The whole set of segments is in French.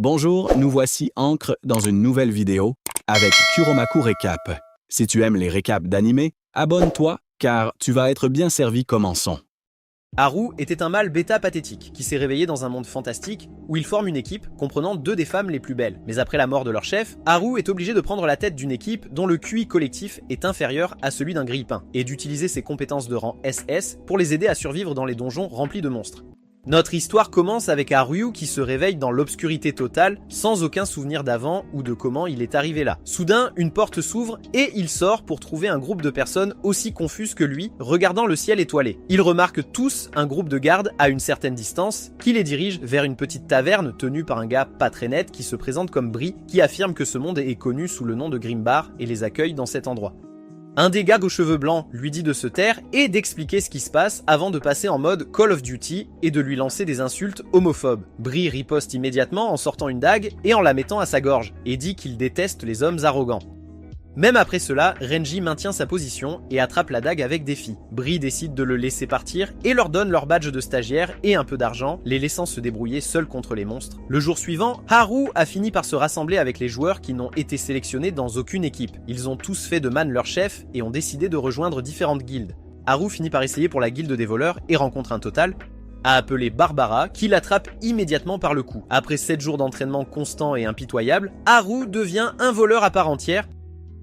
Bonjour, nous voici Ancre dans une nouvelle vidéo avec Kuromaku Recap. Si tu aimes les récaps d'anime, abonne-toi car tu vas être bien servi. Commençons. Haru était un mâle bêta pathétique qui s'est réveillé dans un monde fantastique où il forme une équipe comprenant deux des femmes les plus belles. Mais après la mort de leur chef, Haru est obligé de prendre la tête d'une équipe dont le QI collectif est inférieur à celui d'un grille-pain et d'utiliser ses compétences de rang SS pour les aider à survivre dans les donjons remplis de monstres. Notre histoire commence avec Haru qui se réveille dans l'obscurité totale sans aucun souvenir d'avant ou de comment il est arrivé là. Soudain, une porte s'ouvre et il sort pour trouver un groupe de personnes aussi confuses que lui, regardant le ciel étoilé. Ils remarquent tous un groupe de gardes à une certaine distance qui les dirige vers une petite taverne tenue par un gars pas très net qui se présente comme Brie, qui affirme que ce monde est connu sous le nom de Grimbar et les accueille dans cet endroit. Un des gars aux cheveux blancs lui dit de se taire et d'expliquer ce qui se passe avant de passer en mode Call of Duty et de lui lancer des insultes homophobes. Brie riposte immédiatement en sortant une dague et en la mettant à sa gorge et dit qu'il déteste les hommes arrogants. Même après cela, Renji maintient sa position et attrape la dague avec défi. Brie décide de le laisser partir et leur donne leur badge de stagiaire et un peu d'argent, les laissant se débrouiller seuls contre les monstres. Le jour suivant, Haru a fini par se rassembler avec les joueurs qui n'ont été sélectionnés dans aucune équipe. Ils ont tous fait de Man leur chef et ont décidé de rejoindre différentes guildes. Haru finit par essayer pour la guilde des voleurs et rencontre un total à appeler Barbara, qui l'attrape immédiatement par le cou. Après 7 jours d'entraînement constant et impitoyable, Haru devient un voleur à part entière.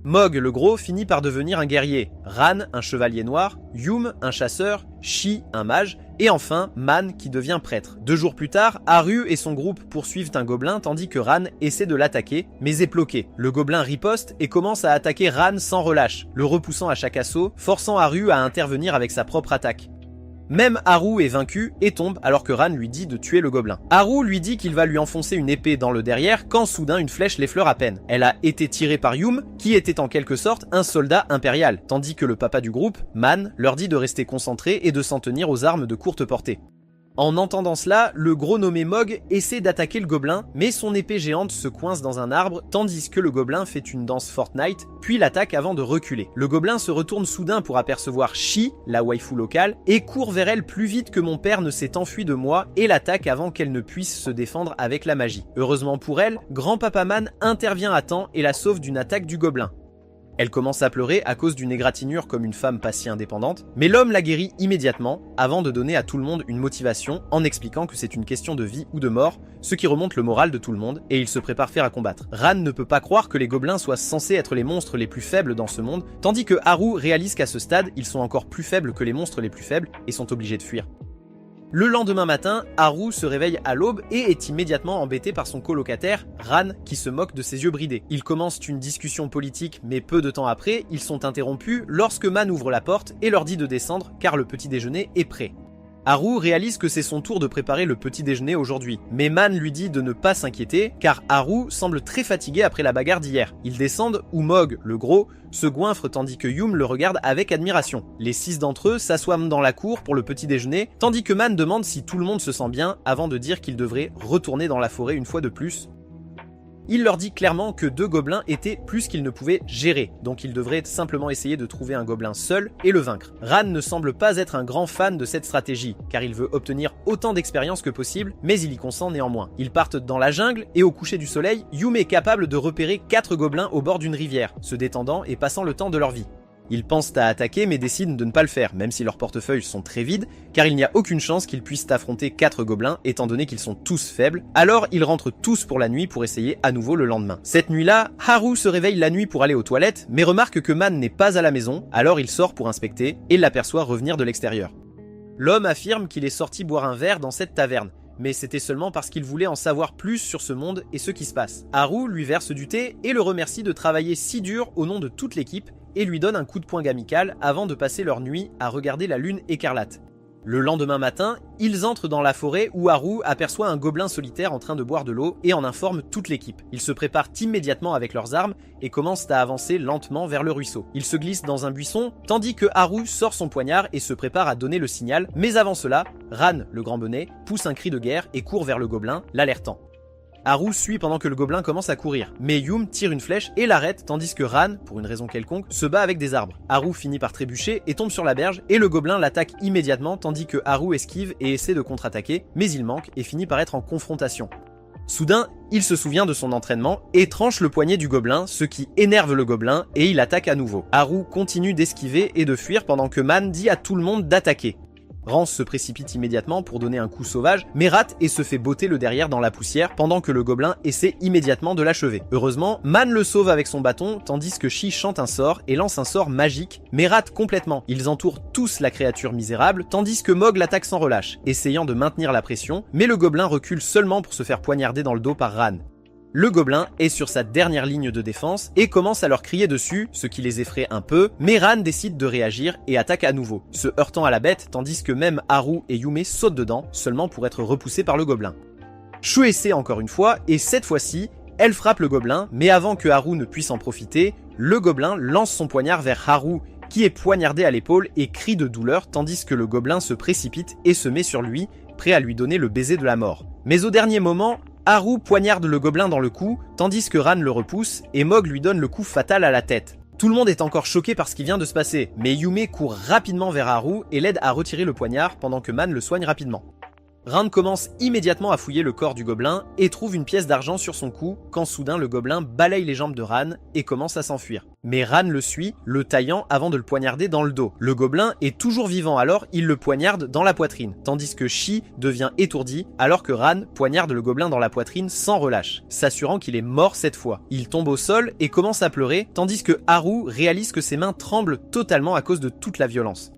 Mog le gros finit par devenir un guerrier, Ran un chevalier noir, Yum un chasseur, Shi un mage, et enfin Man qui devient prêtre. 2 jours plus tard, Haru et son groupe poursuivent un gobelin tandis que Ran essaie de l'attaquer, mais est bloqué. Le gobelin riposte et commence à attaquer Ran sans relâche, le repoussant à chaque assaut, forçant Haru à intervenir avec sa propre attaque. Même Haru est vaincu et tombe alors que Ran lui dit de tuer le gobelin. Haru lui dit qu'il va lui enfoncer une épée dans le derrière quand soudain une flèche l'effleure à peine. Elle a été tirée par Yum, qui était en quelque sorte un soldat impérial, tandis que le papa du groupe, Man, leur dit de rester concentrés et de s'en tenir aux armes de courte portée. En entendant cela, le gros nommé Mog essaie d'attaquer le gobelin, mais son épée géante se coince dans un arbre, tandis que le gobelin fait une danse Fortnite, puis l'attaque avant de reculer. Le gobelin se retourne soudain pour apercevoir Shi, la waifu locale, et court vers elle plus vite que mon père ne s'est enfui de moi et l'attaque avant qu'elle ne puisse se défendre avec la magie. Heureusement pour elle, Grand-Papa Man intervient à temps et la sauve d'une attaque du gobelin. Elle commence à pleurer à cause d'une égratignure comme une femme pas si indépendante, mais l'homme la guérit immédiatement avant de donner à tout le monde une motivation en expliquant que c'est une question de vie ou de mort, ce qui remonte le moral de tout le monde et il se prépare faire à combattre. Ran ne peut pas croire que les gobelins soient censés être les monstres les plus faibles dans ce monde, tandis que Haru réalise qu'à ce stade, ils sont encore plus faibles que les monstres les plus faibles et sont obligés de fuir. Le lendemain matin, Haru se réveille à l'aube et est immédiatement embêté par son colocataire, Ran, qui se moque de ses yeux bridés. Ils commencent une discussion politique, mais peu de temps après, ils sont interrompus lorsque Man ouvre la porte et leur dit de descendre car le petit déjeuner est prêt. Haru réalise que c'est son tour de préparer le petit déjeuner aujourd'hui, mais Man lui dit de ne pas s'inquiéter car Haru semble très fatigué après la bagarre d'hier. Ils descendent où Mog, le gros, se goinfre tandis que Yum le regarde avec admiration. Les 6 d'entre eux s'assoient dans la cour pour le petit déjeuner, tandis que Man demande si tout le monde se sent bien avant de dire qu'il devrait retourner dans la forêt une fois de plus. Il leur dit clairement que 2 gobelins étaient plus qu'ils ne pouvaient gérer, donc ils devraient simplement essayer de trouver un gobelin seul et le vaincre. Ran ne semble pas être un grand fan de cette stratégie, car il veut obtenir autant d'expérience que possible, mais il y consent néanmoins. Ils partent dans la jungle et au coucher du soleil, Yum est capable de repérer 4 gobelins au bord d'une rivière, se détendant et passant le temps de leur vie. Ils pensent à attaquer mais décident de ne pas le faire, même si leurs portefeuilles sont très vides, car il n'y a aucune chance qu'ils puissent affronter 4 gobelins étant donné qu'ils sont tous faibles, alors ils rentrent tous pour la nuit pour essayer à nouveau le lendemain. Cette nuit-là, Haru se réveille la nuit pour aller aux toilettes, mais remarque que Man n'est pas à la maison, alors il sort pour inspecter et l'aperçoit revenir de l'extérieur. L'homme affirme qu'il est sorti boire un verre dans cette taverne, mais c'était seulement parce qu'il voulait en savoir plus sur ce monde et ce qui se passe. Haru lui verse du thé et le remercie de travailler si dur au nom de toute l'équipe, et lui donne un coup de poing amical avant de passer leur nuit à regarder la lune écarlate. Le lendemain matin, ils entrent dans la forêt où Haru aperçoit un gobelin solitaire en train de boire de l'eau et en informe toute l'équipe. Ils se préparent immédiatement avec leurs armes et commencent à avancer lentement vers le ruisseau. Ils se glissent dans un buisson tandis que Haru sort son poignard et se prépare à donner le signal, mais avant cela, Ran, le grand bonnet, pousse un cri de guerre et court vers le gobelin, l'alertant. Haru suit pendant que le gobelin commence à courir, mais Yum tire une flèche et l'arrête tandis que Ran, pour une raison quelconque, se bat avec des arbres. Haru finit par trébucher et tombe sur la berge et le gobelin l'attaque immédiatement tandis que Haru esquive et essaie de contre-attaquer, mais il manque et finit par être en confrontation. Soudain, il se souvient de son entraînement et tranche le poignet du gobelin, ce qui énerve le gobelin et il attaque à nouveau. Haru continue d'esquiver et de fuir pendant que Man dit à tout le monde d'attaquer. Rance se précipite immédiatement pour donner un coup sauvage, mais rate et se fait botter le derrière dans la poussière pendant que le gobelin essaie immédiatement de l'achever. Heureusement, Man le sauve avec son bâton tandis que Shi chante un sort et lance un sort magique, mais rate complètement. Ils entourent tous la créature misérable tandis que Mog l'attaque sans relâche, essayant de maintenir la pression, mais le gobelin recule seulement pour se faire poignarder dans le dos par Ran. Le gobelin est sur sa dernière ligne de défense et commence à leur crier dessus, ce qui les effraie un peu, mais Ran décide de réagir et attaque à nouveau, se heurtant à la bête tandis que même Haru et Yume sautent dedans, seulement pour être repoussés par le gobelin. Shu essaie encore une fois et cette fois-ci, elle frappe le gobelin, mais avant que Haru ne puisse en profiter, le gobelin lance son poignard vers Haru, qui est poignardé à l'épaule et crie de douleur tandis que le gobelin se précipite et se met sur lui, prêt à lui donner le baiser de la mort. Mais au dernier moment, Haru poignarde le gobelin dans le cou, tandis que Ran le repousse, et Mog lui donne le coup fatal à la tête. Tout le monde est encore choqué par ce qui vient de se passer, mais Yume court rapidement vers Haru et l'aide à retirer le poignard pendant que Man le soigne rapidement. Ran commence immédiatement à fouiller le corps du gobelin et trouve une pièce d'argent sur son cou quand soudain le gobelin balaye les jambes de Ran et commence à s'enfuir. Mais Ran le suit, le taillant avant de le poignarder dans le dos. Le gobelin est toujours vivant alors il le poignarde dans la poitrine, tandis que Shi devient étourdi alors que Ran poignarde le gobelin dans la poitrine sans relâche, s'assurant qu'il est mort cette fois. Il tombe au sol et commence à pleurer, tandis que Haru réalise que ses mains tremblent totalement à cause de toute la violence.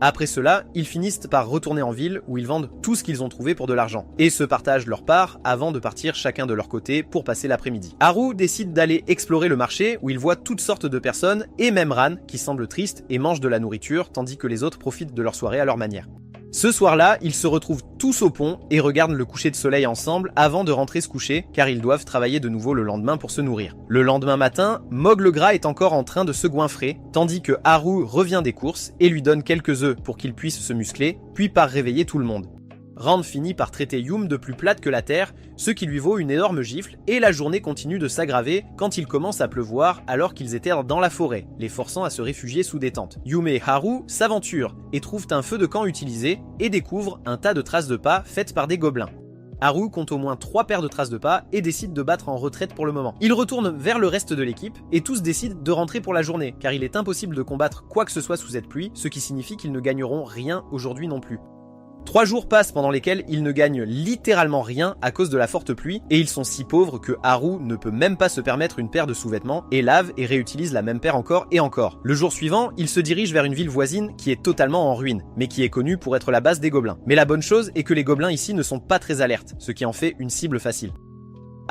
Après cela, ils finissent par retourner en ville où ils vendent tout ce qu'ils ont trouvé pour de l'argent et se partagent leur part avant de partir chacun de leur côté pour passer l'après-midi. Haru décide d'aller explorer le marché où il voit toutes sortes de personnes et même Ran qui semble triste et mange de la nourriture tandis que les autres profitent de leur soirée à leur manière. Ce soir-là, ils se retrouvent tous au pont et regardent le coucher de soleil ensemble avant de rentrer se coucher car ils doivent travailler de nouveau le lendemain pour se nourrir. Le lendemain matin, Mog le gras est encore en train de se goinfrer tandis que Haru revient des courses et lui donne quelques œufs pour qu'il puisse se muscler, puis par réveiller tout le monde. Rand finit par traiter Yum de plus plate que la terre, ce qui lui vaut une énorme gifle, et la journée continue de s'aggraver quand il commence à pleuvoir alors qu'ils étaient dans la forêt, les forçant à se réfugier sous des tentes. Yume et Haru s'aventurent et trouvent un feu de camp utilisé et découvrent un tas de traces de pas faites par des gobelins. Haru compte au moins 3 paires de traces de pas et décide de battre en retraite pour le moment. Il retourne vers le reste de l'équipe et tous décident de rentrer pour la journée, car il est impossible de combattre quoi que ce soit sous cette pluie, ce qui signifie qu'ils ne gagneront rien aujourd'hui non plus. 3 jours passent pendant lesquels ils ne gagnent littéralement rien à cause de la forte pluie et ils sont si pauvres que Haru ne peut même pas se permettre une paire de sous-vêtements et lave et réutilise la même paire encore et encore. Le jour suivant, il se dirige vers une ville voisine qui est totalement en ruine, mais qui est connue pour être la base des gobelins. Mais la bonne chose est que les gobelins ici ne sont pas très alertes, ce qui en fait une cible facile.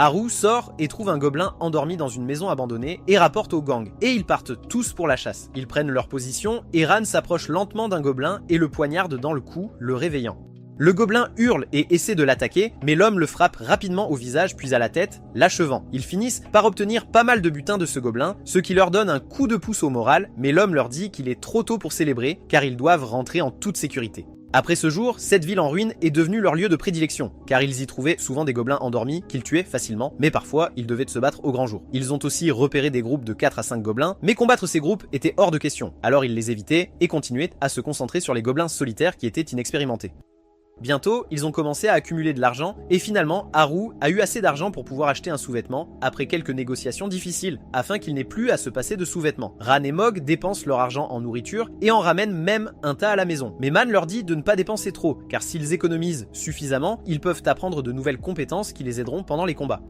Haru sort et trouve un gobelin endormi dans une maison abandonnée et rapporte au gang. Et ils partent tous pour la chasse. Ils prennent leur position et Ran s'approche lentement d'un gobelin et le poignarde dans le cou, le réveillant. Le gobelin hurle et essaie de l'attaquer, mais l'homme le frappe rapidement au visage puis à la tête, l'achevant. Ils finissent par obtenir pas mal de butin de ce gobelin, ce qui leur donne un coup de pouce au moral, mais l'homme leur dit qu'il est trop tôt pour célébrer, car ils doivent rentrer en toute sécurité. Après ce jour, cette ville en ruine est devenue leur lieu de prédilection, car ils y trouvaient souvent des gobelins endormis qu'ils tuaient facilement, mais parfois ils devaient se battre au grand jour. Ils ont aussi repéré des groupes de 4 à 5 gobelins, mais combattre ces groupes était hors de question, alors ils les évitaient et continuaient à se concentrer sur les gobelins solitaires qui étaient inexpérimentés. Bientôt, ils ont commencé à accumuler de l'argent et finalement, Haru a eu assez d'argent pour pouvoir acheter un sous-vêtement après quelques négociations difficiles, afin qu'il n'ait plus à se passer de sous-vêtements. Ran et Mog dépensent leur argent en nourriture et en ramènent même un tas à la maison. Mais Man leur dit de ne pas dépenser trop, car s'ils économisent suffisamment, ils peuvent apprendre de nouvelles compétences qui les aideront pendant les combats.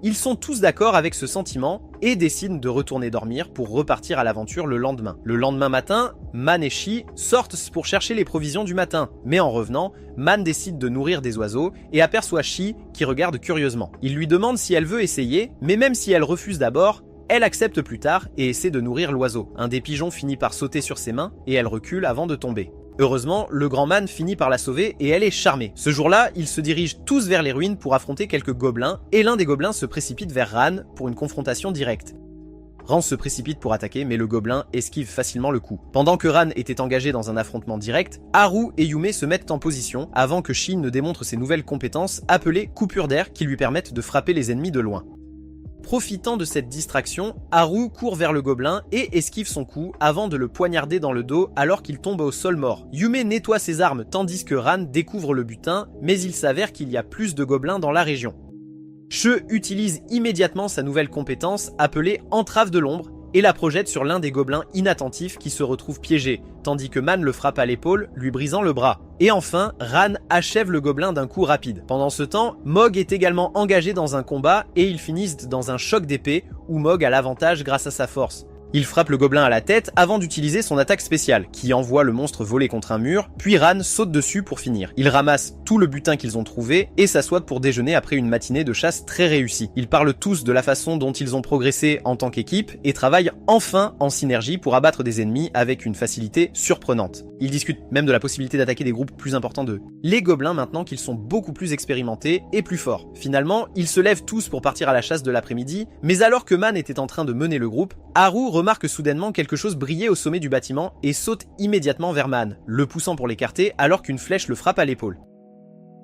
Ils sont tous d'accord avec ce sentiment et décident de retourner dormir pour repartir à l'aventure le lendemain. Le lendemain matin, Man et Shi sortent pour chercher les provisions du matin, mais en revenant, Man décide de nourrir des oiseaux et aperçoit Shi qui regarde curieusement. Il lui demande si elle veut essayer, mais même si elle refuse d'abord, elle accepte plus tard et essaie de nourrir l'oiseau. Un des pigeons finit par sauter sur ses mains et elle recule avant de tomber. Heureusement, le grand man finit par la sauver et elle est charmée. Ce jour-là, ils se dirigent tous vers les ruines pour affronter quelques gobelins et l'un des gobelins se précipite vers Ran pour une confrontation directe. Ran se précipite pour attaquer mais le gobelin esquive facilement le coup. Pendant que Ran était engagé dans un affrontement direct, Haru et Yume se mettent en position avant que Shin ne démontre ses nouvelles compétences appelées coupures d'air qui lui permettent de frapper les ennemis de loin. Profitant de cette distraction, Haru court vers le gobelin et esquive son coup avant de le poignarder dans le dos alors qu'il tombe au sol mort. Yume nettoie ses armes tandis que Ran découvre le butin, mais il s'avère qu'il y a plus de gobelins dans la région. She utilise immédiatement sa nouvelle compétence appelée Entrave de l'ombre et la projette sur l'un des gobelins inattentifs qui se retrouve piégé, tandis que Man le frappe à l'épaule, lui brisant le bras. Et enfin, Ran achève le gobelin d'un coup rapide. Pendant ce temps, Mog est également engagé dans un combat et ils finissent dans un choc d'épée où Mog a l'avantage grâce à sa force. Il frappe le gobelin à la tête avant d'utiliser son attaque spéciale, qui envoie le monstre voler contre un mur, puis Ran saute dessus pour finir. Ils ramassent tout le butin qu'ils ont trouvé et s'assoient pour déjeuner après une matinée de chasse très réussie. Ils parlent tous de la façon dont ils ont progressé en tant qu'équipe et travaillent enfin en synergie pour abattre des ennemis avec une facilité surprenante. Ils discutent même de la possibilité d'attaquer des groupes plus importants d'eux. Les gobelins maintenant qu'ils sont beaucoup plus expérimentés et plus forts. Finalement, ils se lèvent tous pour partir à la chasse de l'après-midi, mais alors que Man était en train de mener le groupe, Haru remarque soudainement quelque chose briller au sommet du bâtiment et saute immédiatement vers Man, le poussant pour l'écarter alors qu'une flèche le frappe à l'épaule.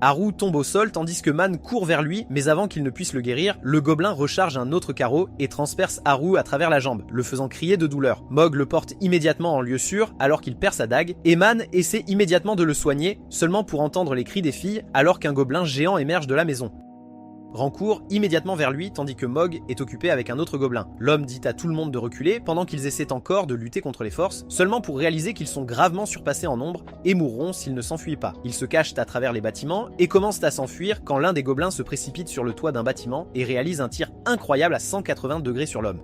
Haru tombe au sol tandis que Man court vers lui, mais avant qu'il ne puisse le guérir, le gobelin recharge un autre carreau et transperce Haru à travers la jambe, le faisant crier de douleur. Mog le porte immédiatement en lieu sûr alors qu'il perd sa dague, et Man essaie immédiatement de le soigner, seulement pour entendre les cris des filles alors qu'un gobelin géant émerge de la maison. Ran court immédiatement vers lui tandis que Mog est occupé avec un autre gobelin. L'homme dit à tout le monde de reculer pendant qu'ils essaient encore de lutter contre les forces, seulement pour réaliser qu'ils sont gravement surpassés en nombre et mourront s'ils ne s'enfuient pas. Ils se cachent à travers les bâtiments et commencent à s'enfuir quand l'un des gobelins se précipite sur le toit d'un bâtiment et réalise un tir incroyable à 180 degrés sur l'homme.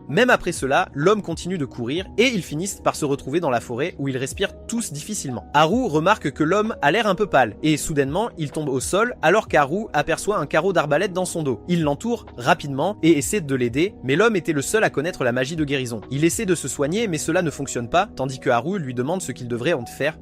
Même après cela, l'homme continue de courir et ils finissent par se retrouver dans la forêt où ils respirent tous difficilement. Haru remarque que l'homme a l'air un peu pâle et soudainement il tombe au sol alors qu'Haru aperçoit un carreau d'arbalète dans son dos. Il l'entoure rapidement et essaie de l'aider, mais l'homme était le seul à connaître la magie de guérison. Il essaie de se soigner mais cela ne fonctionne pas tandis que Haru lui demande ce qu'il devrait en faire.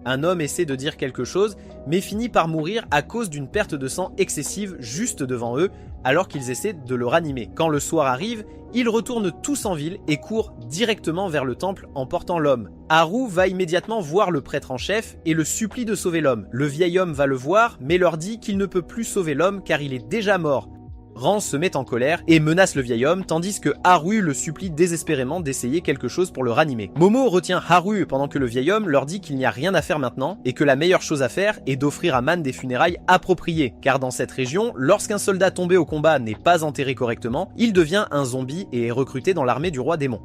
Un homme essaie de dire quelque chose, mais finit par mourir à cause d'une perte de sang excessive juste devant eux, alors qu'ils essaient de le ranimer. Quand le soir arrive, ils retournent tous en ville et courent directement vers le temple en portant l'homme. Haru va immédiatement voir le prêtre en chef et le supplie de sauver l'homme. Le vieil homme va le voir, mais leur dit qu'il ne peut plus sauver l'homme car il est déjà mort. Ran se met en colère et menace le vieil homme tandis que Haru le supplie désespérément d'essayer quelque chose pour le ranimer. Momo retient Haru pendant que le vieil homme leur dit qu'il n'y a rien à faire maintenant et que la meilleure chose à faire est d'offrir à Man des funérailles appropriées, car dans cette région, lorsqu'un soldat tombé au combat n'est pas enterré correctement, il devient un zombie et est recruté dans l'armée du roi démon.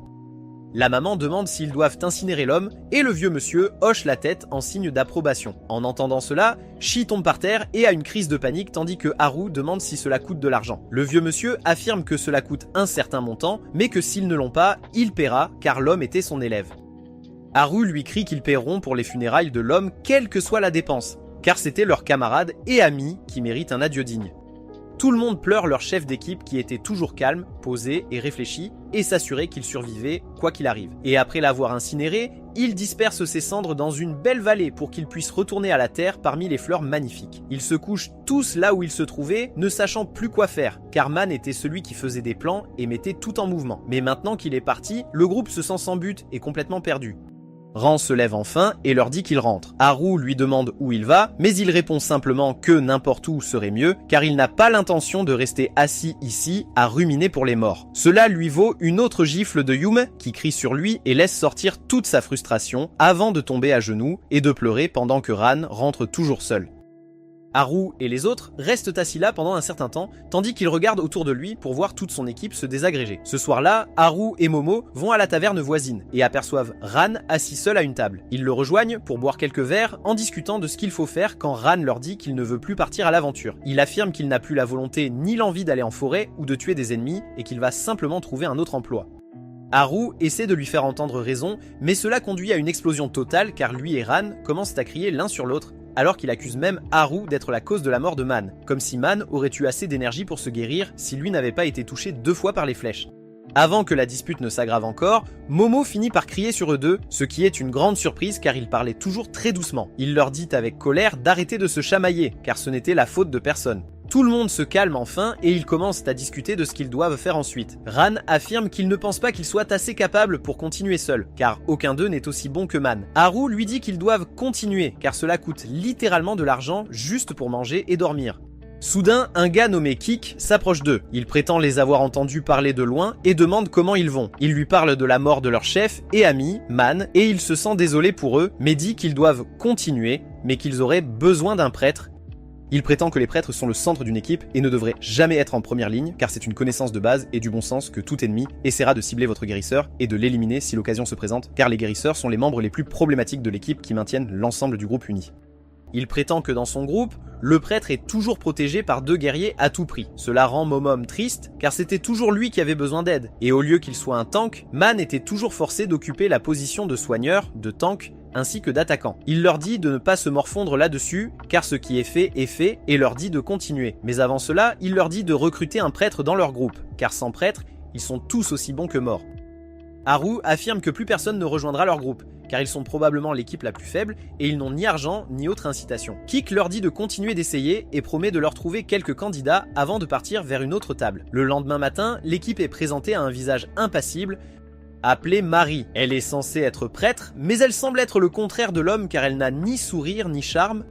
La maman demande s'ils doivent incinérer l'homme et le vieux monsieur hoche la tête en signe d'approbation. En entendant cela, Shi tombe par terre et a une crise de panique tandis que Haru demande si cela coûte de l'argent. Le vieux monsieur affirme que cela coûte un certain montant, mais que s'ils ne l'ont pas, il paiera car l'homme était son élève. Haru lui crie qu'ils paieront pour les funérailles de l'homme quelle que soit la dépense, car c'était leur camarade et ami qui mérite un adieu digne. Tout le monde pleure leur chef d'équipe qui était toujours calme, posé et réfléchi et s'assurait qu'il survivait quoi qu'il arrive. Et après l'avoir incinéré, il disperse ses cendres dans une belle vallée pour qu'il puisse retourner à la terre parmi les fleurs magnifiques. Ils se couchent tous là où ils se trouvaient, ne sachant plus quoi faire, car Man était celui qui faisait des plans et mettait tout en mouvement. Mais maintenant qu'il est parti, le groupe se sent sans but et complètement perdu. Ran se lève enfin et leur dit qu'il rentre. Haru lui demande où il va, mais il répond simplement que n'importe où serait mieux, car il n'a pas l'intention de rester assis ici à ruminer pour les morts. Cela lui vaut une autre gifle de Yume qui crie sur lui et laisse sortir toute sa frustration avant de tomber à genoux et de pleurer pendant que Ran rentre toujours seul. Haru et les autres restent assis là pendant un certain temps, tandis qu'il regarde autour de lui pour voir toute son équipe se désagréger. Ce soir-là, Haru et Momo vont à la taverne voisine et aperçoivent Ran assis seul à une table. Ils le rejoignent pour boire quelques verres en discutant de ce qu'il faut faire quand Ran leur dit qu'il ne veut plus partir à l'aventure. Il affirme qu'il n'a plus la volonté ni l'envie d'aller en forêt ou de tuer des ennemis et qu'il va simplement trouver un autre emploi. Haru essaie de lui faire entendre raison, mais cela conduit à une explosion totale car lui et Ran commencent à crier l'un sur l'autre, alors qu'il accuse même Haru d'être la cause de la mort de Man, comme si Man aurait eu assez d'énergie pour se guérir si lui n'avait pas été touché 2 fois par les flèches. Avant que la dispute ne s'aggrave encore, Momo finit par crier sur eux deux, ce qui est une grande surprise car il parlait toujours très doucement. Il leur dit avec colère d'arrêter de se chamailler, car ce n'était la faute de personne. Tout le monde se calme enfin et ils commencent à discuter de ce qu'ils doivent faire ensuite. Ran affirme qu'il ne pense pas qu'ils soient assez capables pour continuer seuls, car aucun d'eux n'est aussi bon que Man. Haru lui dit qu'ils doivent continuer, car cela coûte littéralement de l'argent juste pour manger et dormir. Soudain, un gars nommé Kik s'approche d'eux. Il prétend les avoir entendus parler de loin et demande comment ils vont. Il lui parle de la mort de leur chef et ami, Man, et il se sent désolé pour eux, mais dit qu'ils doivent continuer, mais qu'ils auraient besoin d'un prêtre. Il prétend que les prêtres sont le centre d'une équipe et ne devraient jamais être en première ligne, car c'est une connaissance de base et du bon sens que tout ennemi essaiera de cibler votre guérisseur et de l'éliminer si l'occasion se présente, car les guérisseurs sont les membres les plus problématiques de l'équipe qui maintiennent l'ensemble du groupe uni. Il prétend que dans son groupe, le prêtre est toujours protégé par 2 guerriers à tout prix. Cela rend Momom triste, car c'était toujours lui qui avait besoin d'aide. Et au lieu qu'il soit un tank, Man était toujours forcé d'occuper la position de soigneur, de tank, ainsi que d'attaquant. Il leur dit de ne pas se morfondre là-dessus, car ce qui est fait, et leur dit de continuer. Mais avant cela, il leur dit de recruter un prêtre dans leur groupe, car sans prêtre, ils sont tous aussi bons que morts. Haru affirme que plus personne ne rejoindra leur groupe, car ils sont probablement l'équipe la plus faible et ils n'ont ni argent ni autre incitation. Kik leur dit de continuer d'essayer et promet de leur trouver quelques candidats avant de partir vers une autre table. Le lendemain matin, l'équipe est présentée à un visage impassible, appelée Marie. Elle est censée être prêtre, mais elle semble être le contraire de l'homme car elle n'a ni sourire ni charme.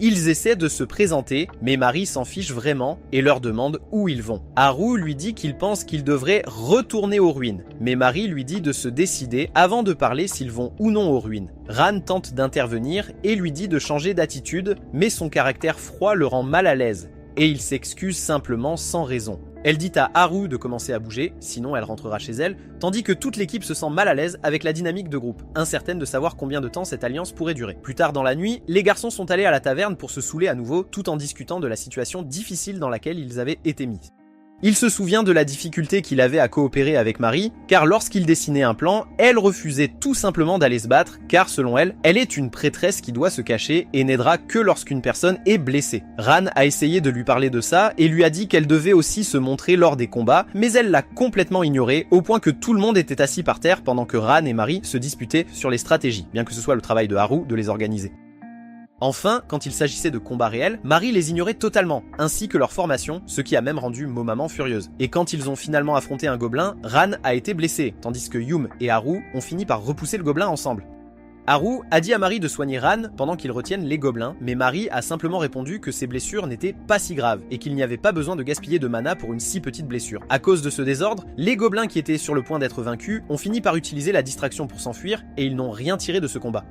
Ils essaient de se présenter, mais Marie s'en fiche vraiment et leur demande où ils vont. Haru lui dit qu'il pense qu'ils devraient retourner aux ruines, mais Marie lui dit de se décider avant de parler s'ils vont ou non aux ruines. Ran tente d'intervenir et lui dit de changer d'attitude, mais son caractère froid le rend mal à l'aise, et il s'excuse simplement sans raison. Elle dit à Haru de commencer à bouger, sinon elle rentrera chez elle, tandis que toute l'équipe se sent mal à l'aise avec la dynamique de groupe, incertaine de savoir combien de temps cette alliance pourrait durer. Plus tard dans la nuit, les garçons sont allés à la taverne pour se saouler à nouveau, tout en discutant de la situation difficile dans laquelle ils avaient été mis. Il se souvient de la difficulté qu'il avait à coopérer avec Marie, car lorsqu'il dessinait un plan, elle refusait tout simplement d'aller se battre, car selon elle, elle est une prêtresse qui doit se cacher et n'aidera que lorsqu'une personne est blessée. Ran a essayé de lui parler de ça et lui a dit qu'elle devait aussi se montrer lors des combats, mais elle l'a complètement ignoré, au point que tout le monde était assis par terre pendant que Ran et Marie se disputaient sur les stratégies, bien que ce soit le travail de Haru de les organiser. Enfin, quand il s'agissait de combats réels, Marie les ignorait totalement, ainsi que leur formation, ce qui a même rendu Momaman furieuse. Et quand ils ont finalement affronté un gobelin, Ran a été blessé, tandis que Yum et Haru ont fini par repousser le gobelin ensemble. Haru a dit à Marie de soigner Ran pendant qu'ils retiennent les gobelins, mais Marie a simplement répondu que ses blessures n'étaient pas si graves et qu'il n'y avait pas besoin de gaspiller de mana pour une si petite blessure. À cause de ce désordre, les gobelins qui étaient sur le point d'être vaincus ont fini par utiliser la distraction pour s'enfuir et ils n'ont rien tiré de ce combat.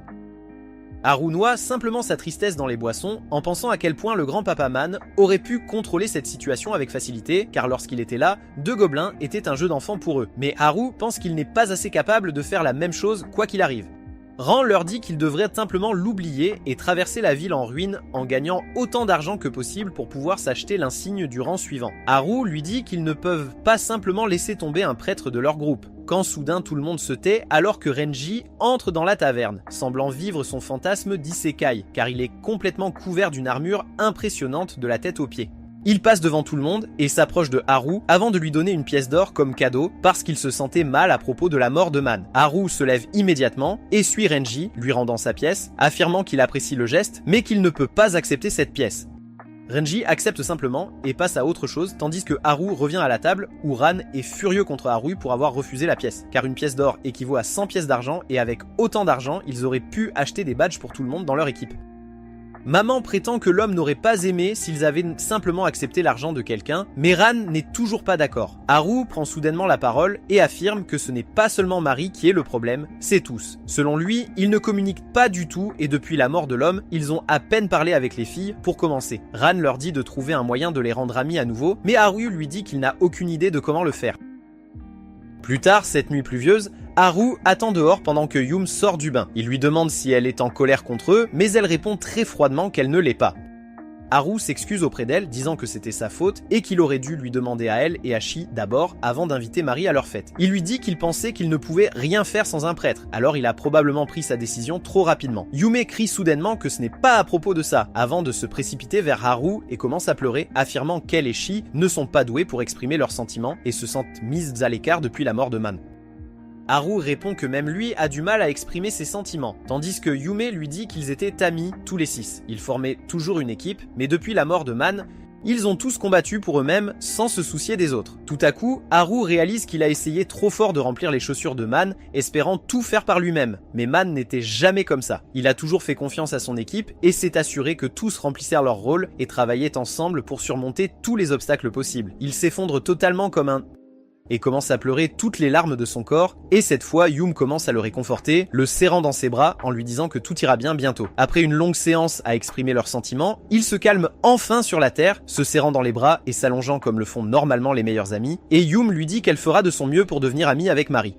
Haru noie simplement sa tristesse dans les boissons en pensant à quel point le grand papa Man aurait pu contrôler cette situation avec facilité, car lorsqu'il était là, 2 gobelins étaient un jeu d'enfant pour eux. Mais Haru pense qu'il n'est pas assez capable de faire la même chose quoi qu'il arrive. Ran leur dit qu'ils devraient simplement l'oublier et traverser la ville en ruine en gagnant autant d'argent que possible pour pouvoir s'acheter l'insigne du rang suivant. Haru lui dit qu'ils ne peuvent pas simplement laisser tomber un prêtre de leur groupe. Quand soudain tout le monde se tait alors que Renji entre dans la taverne, semblant vivre son fantasme d'isekai, car il est complètement couvert d'une armure impressionnante de la tête aux pieds. Il passe devant tout le monde et s'approche de Haru avant de lui donner une pièce d'or comme cadeau parce qu'il se sentait mal à propos de la mort de Man. Haru se lève immédiatement et suit Renji, lui rendant sa pièce, affirmant qu'il apprécie le geste mais qu'il ne peut pas accepter cette pièce. Renji accepte simplement et passe à autre chose tandis que Haru revient à la table où Ran est furieux contre Haru pour avoir refusé la pièce, car une pièce d'or équivaut à 100 pièces d'argent et avec autant d'argent ils auraient pu acheter des badges pour tout le monde dans leur équipe. Maman prétend que l'homme n'aurait pas aimé s'ils avaient simplement accepté l'argent de quelqu'un, mais Ran n'est toujours pas d'accord. Haru prend soudainement la parole et affirme que ce n'est pas seulement Marie qui est le problème, c'est tous. Selon lui, ils ne communiquent pas du tout et depuis la mort de l'homme, ils ont à peine parlé avec les filles pour commencer. Ran leur dit de trouver un moyen de les rendre amis à nouveau, mais Haru lui dit qu'il n'a aucune idée de comment le faire. Plus tard, cette nuit pluvieuse, Haru attend dehors pendant que Yum sort du bain. Il lui demande si elle est en colère contre eux, mais elle répond très froidement qu'elle ne l'est pas. Haru s'excuse auprès d'elle, disant que c'était sa faute et qu'il aurait dû lui demander à elle et à Shi d'abord avant d'inviter Marie à leur fête. Il lui dit qu'il pensait qu'il ne pouvait rien faire sans un prêtre, alors il a probablement pris sa décision trop rapidement. Yume crie soudainement que ce n'est pas à propos de ça, avant de se précipiter vers Haru et commence à pleurer, affirmant qu'elle et Shi ne sont pas doués pour exprimer leurs sentiments et se sentent mises à l'écart depuis la mort de Man. Haru répond que même lui a du mal à exprimer ses sentiments, tandis que Yume lui dit qu'ils étaient amis tous les 6. Ils formaient toujours une équipe, mais depuis la mort de Man, ils ont tous combattu pour eux-mêmes sans se soucier des autres. Tout à coup, Haru réalise qu'il a essayé trop fort de remplir les chaussures de Man, espérant tout faire par lui-même. Mais Man n'était jamais comme ça. Il a toujours fait confiance à son équipe et s'est assuré que tous remplissèrent leur rôle et travaillaient ensemble pour surmonter tous les obstacles possibles. Il s'effondre totalement comme un et commence à pleurer toutes les larmes de son corps, et cette fois Yum commence à le réconforter, le serrant dans ses bras en lui disant que tout ira bien bientôt. Après une longue séance à exprimer leurs sentiments, ils se calment enfin sur la terre, se serrant dans les bras et s'allongeant comme le font normalement les meilleurs amis, et Yum lui dit qu'elle fera de son mieux pour devenir amie avec Mari,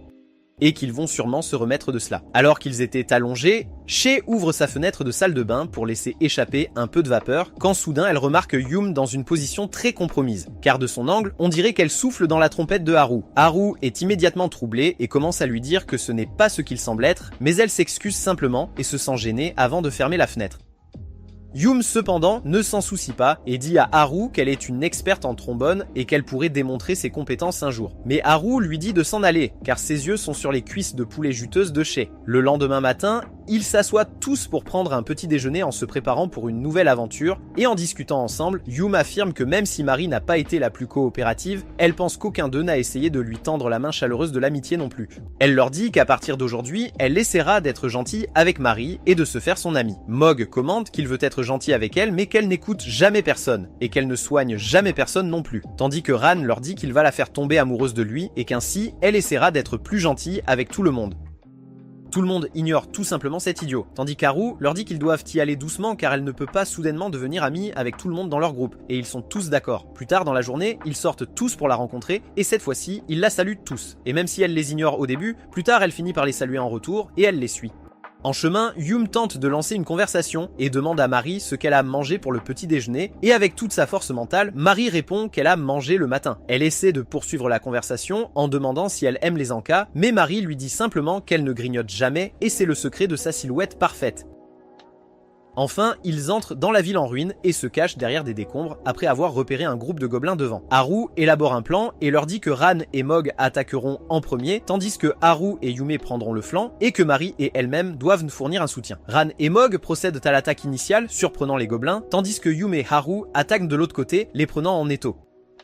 et qu'ils vont sûrement se remettre de cela. Alors qu'ils étaient allongés, Shea ouvre sa fenêtre de salle de bain pour laisser échapper un peu de vapeur, quand soudain elle remarque Yum dans une position très compromise, car de son angle, on dirait qu'elle souffle dans la trompette de Haru. Haru est immédiatement troublée et commence à lui dire que ce n'est pas ce qu'il semble être, mais elle s'excuse simplement et se sent gênée avant de fermer la fenêtre. Yum cependant ne s'en soucie pas et dit à Haru qu'elle est une experte en trombone et qu'elle pourrait démontrer ses compétences un jour. Mais Haru lui dit de s'en aller car ses yeux sont sur les cuisses de poulet juteuses de Shea. Le lendemain matin, ils s'assoient tous pour prendre un petit déjeuner en se préparant pour une nouvelle aventure et en discutant ensemble, Yum affirme que même si Mari n'a pas été la plus coopérative, elle pense qu'aucun d'eux n'a essayé de lui tendre la main chaleureuse de l'amitié non plus. Elle leur dit qu'à partir d'aujourd'hui, elle essaiera d'être gentille avec Mari et de se faire son amie. Mog commente qu'il veut être gentil avec elle mais qu'elle n'écoute jamais personne et qu'elle ne soigne jamais personne non plus. Tandis que Ran leur dit qu'il va la faire tomber amoureuse de lui et qu'ainsi elle essaiera d'être plus gentille avec tout le monde. Tout le monde ignore tout simplement cet idiot, tandis qu'Haru leur dit qu'ils doivent y aller doucement car elle ne peut pas soudainement devenir amie avec tout le monde dans leur groupe, et ils sont tous d'accord. Plus tard dans la journée, ils sortent tous pour la rencontrer, et cette fois-ci, ils la saluent tous. Et même si elle les ignore au début, plus tard elle finit par les saluer en retour, et elle les suit. En chemin, Yum tente de lancer une conversation et demande à Mari ce qu'elle a mangé pour le petit déjeuner, et avec toute sa force mentale, Mari répond qu'elle a mangé le matin. Elle essaie de poursuivre la conversation en demandant si elle aime les encas, mais Mari lui dit simplement qu'elle ne grignote jamais et c'est le secret de sa silhouette parfaite. Enfin, ils entrent dans la ville en ruine et se cachent derrière des décombres après avoir repéré un groupe de gobelins devant. Haru élabore un plan et leur dit que Ran et Mog attaqueront en premier, tandis que Haru et Yume prendront le flanc et que Mari et elle-même doivent nous fournir un soutien. Ran et Mog procèdent à l'attaque initiale, surprenant les gobelins, tandis que Yume et Haru attaquent de l'autre côté, les prenant en étau.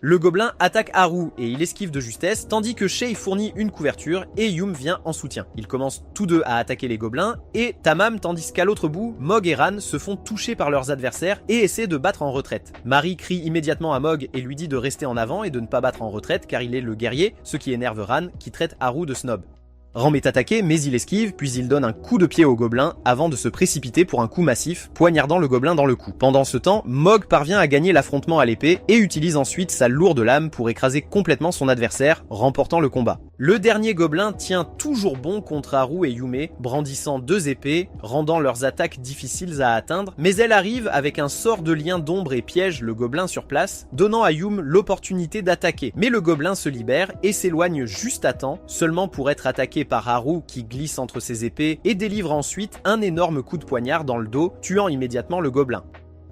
Le gobelin attaque Haru et il esquive de justesse, tandis que Shea fournit une couverture et Yum vient en soutien. Ils commencent tous deux à attaquer les gobelins et Tamam, tandis qu'à l'autre bout, Mog et Ran se font toucher par leurs adversaires et essaient de battre en retraite. Mari crie immédiatement à Mog et lui dit de rester en avant et de ne pas battre en retraite car il est le guerrier, ce qui énerve Ran qui traite Haru de snob. Ram est attaqué, mais il esquive, puis il donne un coup de pied au gobelin avant de se précipiter pour un coup massif, poignardant le gobelin dans le cou. Pendant ce temps, Mog parvient à gagner l'affrontement à l'épée et utilise ensuite sa lourde lame pour écraser complètement son adversaire, remportant le combat. Le dernier gobelin tient toujours bon contre Haru et Yume, brandissant deux épées, rendant leurs attaques difficiles à atteindre, mais elle arrive avec un sort de lien d'ombre et piège le gobelin sur place, donnant à Yum l'opportunité d'attaquer. Mais le gobelin se libère et s'éloigne juste à temps, seulement pour être attaqué par Haru qui glisse entre ses épées et délivre ensuite un énorme coup de poignard dans le dos, tuant immédiatement le gobelin.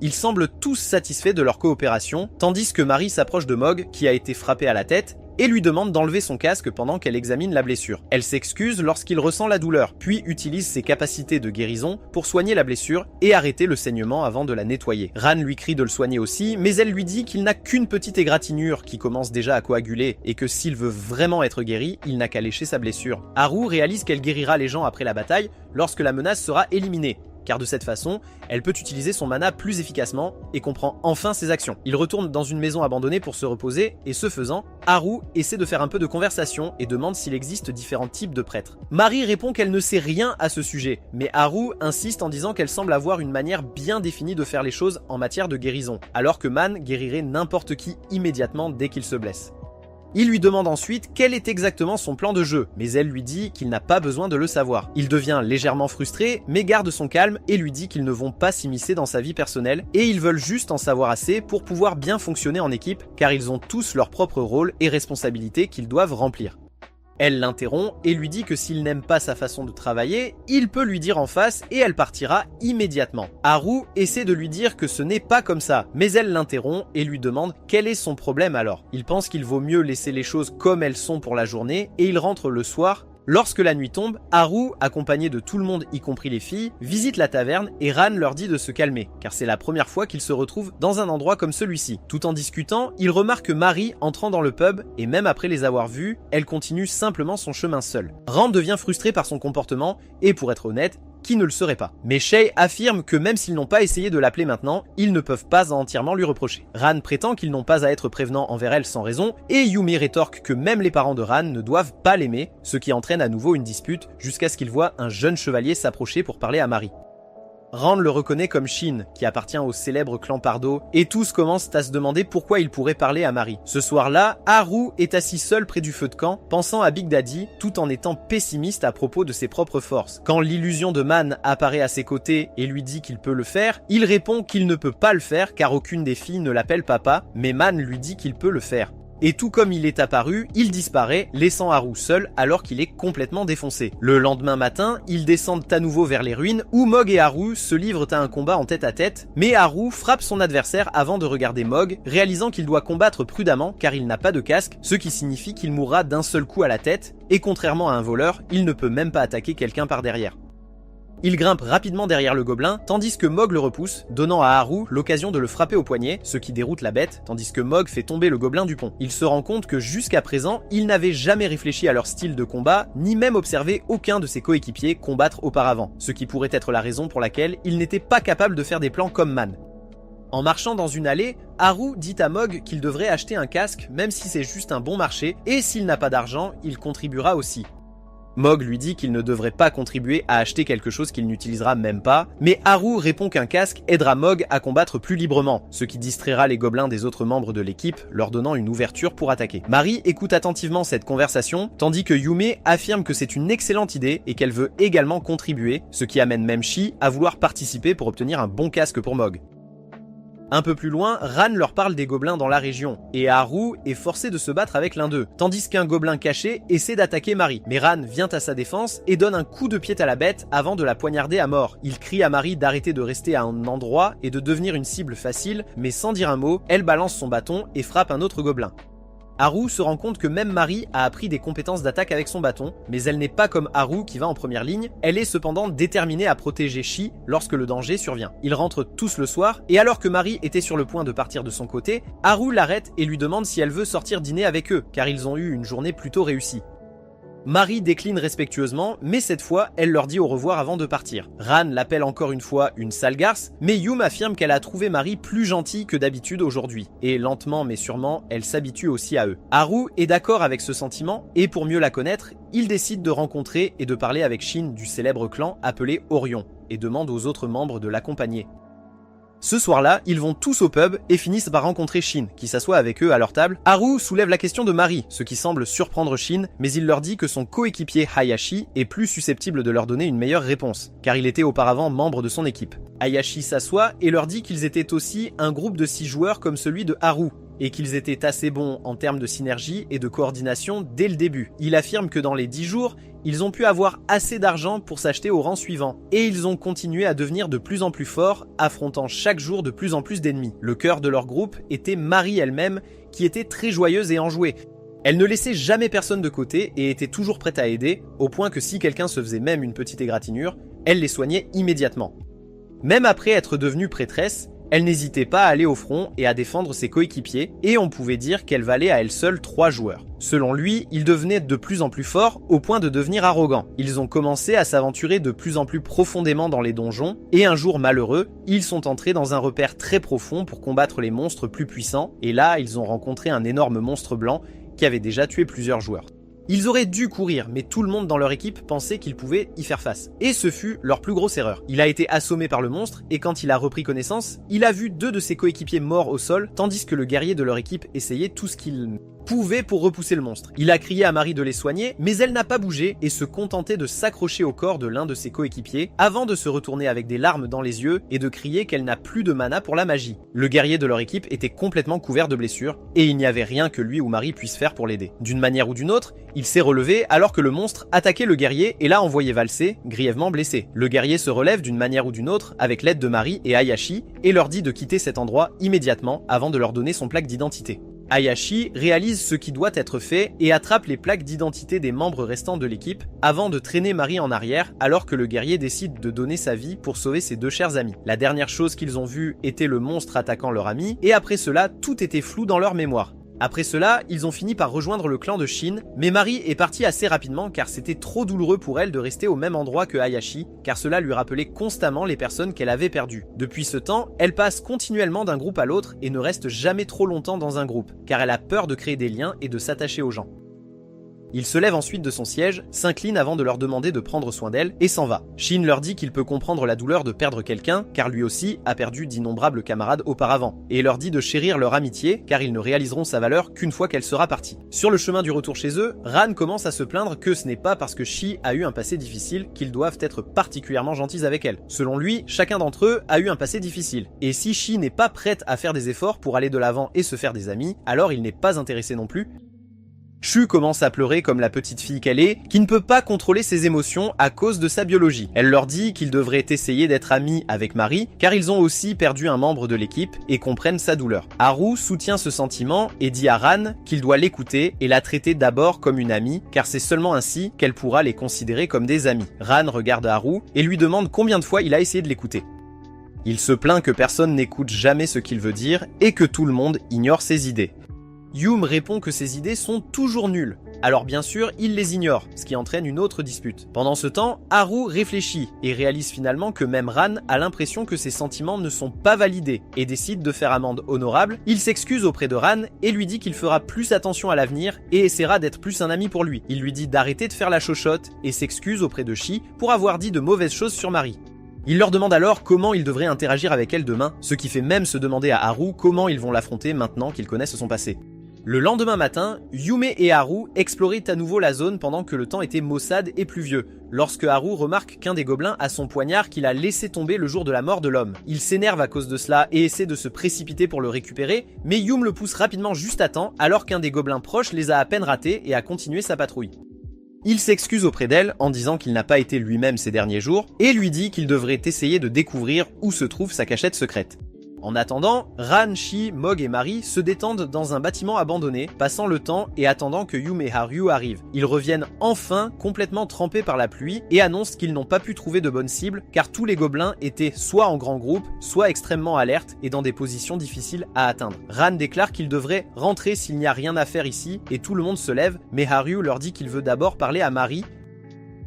Ils semblent tous satisfaits de leur coopération, tandis que Mari s'approche de Mog qui a été frappé à la tête et lui demande d'enlever son casque pendant qu'elle examine la blessure. Elle s'excuse lorsqu'il ressent la douleur, puis utilise ses capacités de guérison pour soigner la blessure et arrêter le saignement avant de la nettoyer. Ran lui crie de le soigner aussi, mais elle lui dit qu'il n'a qu'une petite égratignure qui commence déjà à coaguler et que s'il veut vraiment être guéri, il n'a qu'à lécher sa blessure. Haru réalise qu'elle guérira les gens après la bataille lorsque la menace sera éliminée, car de cette façon, elle peut utiliser son mana plus efficacement et comprend enfin ses actions. Il retourne dans une maison abandonnée pour se reposer et ce faisant, Haru essaie de faire un peu de conversation et demande s'il existe différents types de prêtres. Mari répond qu'elle ne sait rien à ce sujet, mais Haru insiste en disant qu'elle semble avoir une manière bien définie de faire les choses en matière de guérison, alors que Man guérirait n'importe qui immédiatement dès qu'il se blesse. Il lui demande ensuite quel est exactement son plan de jeu, mais elle lui dit qu'il n'a pas besoin de le savoir. Il devient légèrement frustré, mais garde son calme et lui dit qu'ils ne vont pas s'immiscer dans sa vie personnelle et ils veulent juste en savoir assez pour pouvoir bien fonctionner en équipe car ils ont tous leur propre rôle et responsabilités qu'ils doivent remplir. Elle l'interrompt et lui dit que s'il n'aime pas sa façon de travailler, il peut lui dire en face et elle partira immédiatement. Haru essaie de lui dire que ce n'est pas comme ça, mais elle l'interrompt et lui demande quel est son problème alors. Il pense qu'il vaut mieux laisser les choses comme elles sont pour la journée et il rentre le soir. Lorsque la nuit tombe, Haru, accompagné de tout le monde y compris les filles, visite la taverne et Ran leur dit de se calmer, car c'est la première fois qu'ils se retrouvent dans un endroit comme celui-ci. Tout en discutant, ils remarquent Mari entrant dans le pub et même après les avoir vus, elle continue simplement son chemin seule. Ran devient frustré par son comportement et pour être honnête, qui ne le serait pas. Mais Shay affirme que même s'ils n'ont pas essayé de l'appeler maintenant, ils ne peuvent pas entièrement lui reprocher. Ran prétend qu'ils n'ont pas à être prévenants envers elle sans raison, et Yumi rétorque que même les parents de Ran ne doivent pas l'aimer, ce qui entraîne à nouveau une dispute jusqu'à ce qu'ils voient un jeune chevalier s'approcher pour parler à Mari. Ran le reconnaît comme Shin, qui appartient au célèbre clan Pardo, et tous commencent à se demander pourquoi il pourrait parler à Mari. Ce soir-là, Haru est assis seul près du feu de camp, pensant à Big Daddy, tout en étant pessimiste à propos de ses propres forces. Quand l'illusion de Man apparaît à ses côtés et lui dit qu'il peut le faire, il répond qu'il ne peut pas le faire car aucune des filles ne l'appelle papa, mais Man lui dit qu'il peut le faire. Et tout comme il est apparu, il disparaît, laissant Haru seul alors qu'il est complètement défoncé. Le lendemain matin, ils descendent à nouveau vers les ruines où Mog et Haru se livrent à un combat en tête-à-tête, mais Haru frappe son adversaire avant de regarder Mog, réalisant qu'il doit combattre prudemment car il n'a pas de casque, ce qui signifie qu'il mourra d'un seul coup à la tête, et contrairement à un voleur, il ne peut même pas attaquer quelqu'un par derrière. Il grimpe rapidement derrière le gobelin, tandis que Mog le repousse, donnant à Haru l'occasion de le frapper au poignet, ce qui déroute la bête, tandis que Mog fait tomber le gobelin du pont. Il se rend compte que jusqu'à présent, il n'avait jamais réfléchi à leur style de combat, ni même observé aucun de ses coéquipiers combattre auparavant, ce qui pourrait être la raison pour laquelle il n'était pas capable de faire des plans comme Man. En marchant dans une allée, Haru dit à Mog qu'il devrait acheter un casque, même si c'est juste un bon marché, et s'il n'a pas d'argent, il contribuera aussi. Mog lui dit qu'il ne devrait pas contribuer à acheter quelque chose qu'il n'utilisera même pas, mais Haru répond qu'un casque aidera Mog à combattre plus librement, ce qui distraira les gobelins des autres membres de l'équipe, leur donnant une ouverture pour attaquer. Mari écoute attentivement cette conversation, tandis que Yume affirme que c'est une excellente idée et qu'elle veut également contribuer, ce qui amène même Shi à vouloir participer pour obtenir un bon casque pour Mog. Un peu plus loin, Ran leur parle des gobelins dans la région, et Haru est forcé de se battre avec l'un d'eux, tandis qu'un gobelin caché essaie d'attaquer Mari. Mais Ran vient à sa défense et donne un coup de pied à la bête avant de la poignarder à mort. Il crie à Mari d'arrêter de rester à un endroit et de devenir une cible facile, mais sans dire un mot, elle balance son bâton et frappe un autre gobelin. Haru se rend compte que même Mari a appris des compétences d'attaque avec son bâton, mais elle n'est pas comme Haru qui va en première ligne, elle est cependant déterminée à protéger Shi lorsque le danger survient. Ils rentrent tous le soir, et alors que Mari était sur le point de partir de son côté, Haru l'arrête et lui demande si elle veut sortir dîner avec eux, car ils ont eu une journée plutôt réussie. Mari décline respectueusement, mais cette fois, elle leur dit au revoir avant de partir. Ran l'appelle encore une fois une sale garce, mais Yum affirme qu'elle a trouvé Mari plus gentille que d'habitude aujourd'hui. Et lentement mais sûrement, elle s'habitue aussi à eux. Haru est d'accord avec ce sentiment, et pour mieux la connaître, il décide de rencontrer et de parler avec Shin du célèbre clan appelé Orion, et demande aux autres membres de l'accompagner. Ce soir-là, ils vont tous au pub et finissent par rencontrer Shin, qui s'assoit avec eux à leur table. Haru soulève la question de Mari, ce qui semble surprendre Shin, mais il leur dit que son coéquipier Hayashi est plus susceptible de leur donner une meilleure réponse, car il était auparavant membre de son équipe. Hayashi s'assoit et leur dit qu'ils étaient aussi un groupe de 6 joueurs comme celui de Haru, et qu'ils étaient assez bons en termes de synergie et de coordination dès le début. Il affirme que dans les 10 jours, ils ont pu avoir assez d'argent pour s'acheter au rang suivant, et ils ont continué à devenir de plus en plus forts, affrontant chaque jour de plus en plus d'ennemis. Le cœur de leur groupe était Mari elle-même, qui était très joyeuse et enjouée. Elle ne laissait jamais personne de côté et était toujours prête à aider, au point que si quelqu'un se faisait même une petite égratignure, elle les soignait immédiatement. Même après être devenue prêtresse, elle n'hésitait pas à aller au front et à défendre ses coéquipiers, et on pouvait dire qu'elle valait à elle seule 3 joueurs. Selon lui, ils devenaient de plus en plus forts au point de devenir arrogants. Ils ont commencé à s'aventurer de plus en plus profondément dans les donjons, et un jour malheureux, ils sont entrés dans un repère très profond pour combattre les monstres plus puissants, et là, ils ont rencontré un énorme monstre blanc qui avait déjà tué plusieurs joueurs. Ils auraient dû courir, mais tout le monde dans leur équipe pensait qu'ils pouvaient y faire face. Et ce fut leur plus grosse erreur. Il a été assommé par le monstre, et quand il a repris connaissance, il a vu 2 de ses coéquipiers morts au sol, tandis que le guerrier de leur équipe essayait tout ce qu'il pouvait pour repousser le monstre. Il a crié à Mari de les soigner, mais elle n'a pas bougé et se contentait de s'accrocher au corps de l'un de ses coéquipiers, avant de se retourner avec des larmes dans les yeux et de crier qu'elle n'a plus de mana pour la magie. Le guerrier de leur équipe était complètement couvert de blessures, et il n'y avait rien que lui ou Mari puisse faire pour l'aider. D'une manière ou d'une autre, il s'est relevé alors que le monstre attaquait le guerrier et l'a envoyé valser, grièvement blessé. Le guerrier se relève d'une manière ou d'une autre avec l'aide de Mari et Hayashi et leur dit de quitter cet endroit immédiatement avant de leur donner son plaque d'identité. Hayashi réalise ce qui doit être fait et attrape les plaques d'identité des membres restants de l'équipe avant de traîner Mari en arrière alors que le guerrier décide de donner sa vie pour sauver ses 2 chers amis. La dernière chose qu'ils ont vue était le monstre attaquant leur ami et après cela tout était flou dans leur mémoire. Après cela, ils ont fini par rejoindre le clan de Shin, mais Mari est partie assez rapidement car c'était trop douloureux pour elle de rester au même endroit que Hayashi, car cela lui rappelait constamment les personnes qu'elle avait perdues. Depuis ce temps, elle passe continuellement d'un groupe à l'autre et ne reste jamais trop longtemps dans un groupe, car elle a peur de créer des liens et de s'attacher aux gens. Il se lève ensuite de son siège, s'incline avant de leur demander de prendre soin d'elle et s'en va. Shin leur dit qu'il peut comprendre la douleur de perdre quelqu'un, car lui aussi a perdu d'innombrables camarades auparavant, et leur dit de chérir leur amitié, car ils ne réaliseront sa valeur qu'une fois qu'elle sera partie. Sur le chemin du retour chez eux, Ran commence à se plaindre que ce n'est pas parce que Shi a eu un passé difficile qu'ils doivent être particulièrement gentils avec elle. Selon lui, chacun d'entre eux a eu un passé difficile, et si Shi n'est pas prête à faire des efforts pour aller de l'avant et se faire des amis, alors il n'est pas intéressé non plus. Shu commence à pleurer comme la petite fille qu'elle est, qui ne peut pas contrôler ses émotions à cause de sa biologie. Elle leur dit qu'ils devraient essayer d'être amis avec Mari, car ils ont aussi perdu un membre de l'équipe et comprennent sa douleur. Haru soutient ce sentiment et dit à Ran qu'il doit l'écouter et la traiter d'abord comme une amie, car c'est seulement ainsi qu'elle pourra les considérer comme des amis. Ran regarde Haru et lui demande combien de fois il a essayé de l'écouter. Il se plaint que personne n'écoute jamais ce qu'il veut dire et que tout le monde ignore ses idées. Yum répond que ses idées sont toujours nulles. Alors bien sûr, il les ignore, ce qui entraîne une autre dispute. Pendant ce temps, Haru réfléchit et réalise finalement que même Ran a l'impression que ses sentiments ne sont pas validés et décide de faire amende honorable. Il s'excuse auprès de Ran et lui dit qu'il fera plus attention à l'avenir et essaiera d'être plus un ami pour lui. Il lui dit d'arrêter de faire la chochotte et s'excuse auprès de Shi pour avoir dit de mauvaises choses sur Mari. Il leur demande alors comment il devrait interagir avec elle demain, ce qui fait même se demander à Haru comment ils vont l'affronter maintenant qu'ils connaissent son passé. Le lendemain matin, Yume et Haru exploraient à nouveau la zone pendant que le temps était maussade et pluvieux, lorsque Haru remarque qu'un des gobelins a son poignard qu'il a laissé tomber le jour de la mort de l'homme. Il s'énerve à cause de cela et essaie de se précipiter pour le récupérer, mais Yum le pousse rapidement juste à temps alors qu'un des gobelins proches les a à peine ratés et a continué sa patrouille. Il s'excuse auprès d'elle en disant qu'il n'a pas été lui-même ces derniers jours et lui dit qu'il devrait essayer de découvrir où se trouve sa cachette secrète. En attendant, Ran, Shi, Mog et Mari se détendent dans un bâtiment abandonné, passant le temps et attendant que Yum et Haru arrivent. Ils reviennent enfin complètement trempés par la pluie et annoncent qu'ils n'ont pas pu trouver de bonnes cibles car tous les gobelins étaient soit en grand groupe, soit extrêmement alertes et dans des positions difficiles à atteindre. Ran déclare qu'ils devraient rentrer s'il n'y a rien à faire ici et tout le monde se lève, mais Haru leur dit qu'il veut d'abord parler à Mari.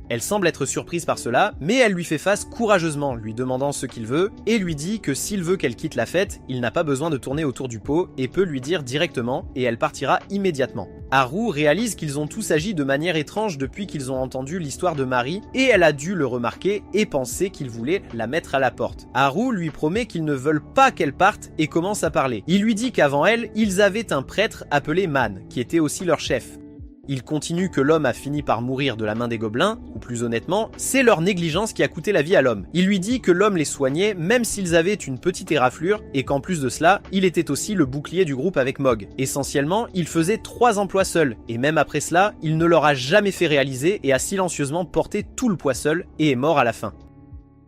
Elle semble être surprise par cela, mais elle lui fait face courageusement, lui demandant ce qu'il veut, et lui dit que s'il veut qu'elle quitte la fête, il n'a pas besoin de tourner autour du pot, et peut lui dire directement, et elle partira immédiatement. Haru réalise qu'ils ont tous agi de manière étrange depuis qu'ils ont entendu l'histoire de Mari, et elle a dû le remarquer et penser qu'il voulait la mettre à la porte. Haru lui promet qu'ils ne veulent pas qu'elle parte et commence à parler. Il lui dit qu'avant elle, ils avaient un prêtre appelé Man, qui était aussi leur chef. Il continue que l'homme a fini par mourir de la main des gobelins, ou plus honnêtement, c'est leur négligence qui a coûté la vie à l'homme. Il lui dit que l'homme les soignait même s'ils avaient une petite éraflure, et qu'en plus de cela, il était aussi le bouclier du groupe avec Mog. Essentiellement, il faisait 3 emplois seul, et même après cela, il ne leur a jamais fait réaliser et a silencieusement porté tout le poids seul, et est mort à la fin.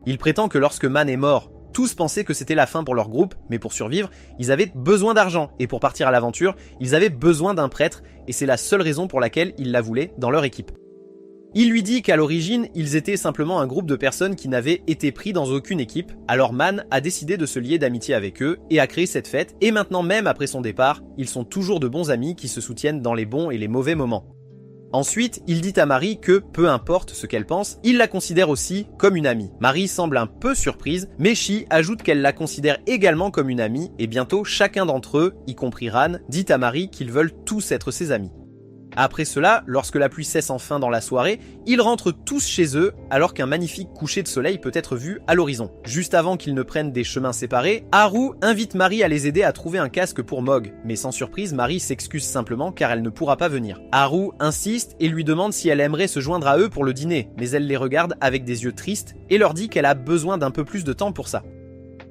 Il prétend que lorsque Man est mort, tous pensaient que c'était la fin pour leur groupe, mais pour survivre, ils avaient besoin d'argent, et pour partir à l'aventure, ils avaient besoin d'un prêtre, et c'est la seule raison pour laquelle ils la voulaient dans leur équipe. Il lui dit qu'à l'origine, ils étaient simplement un groupe de personnes qui n'avaient été pris dans aucune équipe, alors Man a décidé de se lier d'amitié avec eux, et a créé cette fête, et maintenant même après son départ, ils sont toujours de bons amis qui se soutiennent dans les bons et les mauvais moments. Ensuite, il dit à Mari que, peu importe ce qu'elle pense, il la considère aussi comme une amie. Mari semble un peu surprise, mais Shi ajoute qu'elle la considère également comme une amie, et bientôt chacun d'entre eux, y compris Ran, dit à Mari qu'ils veulent tous être ses amis. Après cela, lorsque la pluie cesse enfin dans la soirée, ils rentrent tous chez eux alors qu'un magnifique coucher de soleil peut être vu à l'horizon. Juste avant qu'ils ne prennent des chemins séparés, Haru invite Mari à les aider à trouver un casque pour Mog, mais sans surprise, Mari s'excuse simplement car elle ne pourra pas venir. Haru insiste et lui demande si elle aimerait se joindre à eux pour le dîner, mais elle les regarde avec des yeux tristes et leur dit qu'elle a besoin d'un peu plus de temps pour ça.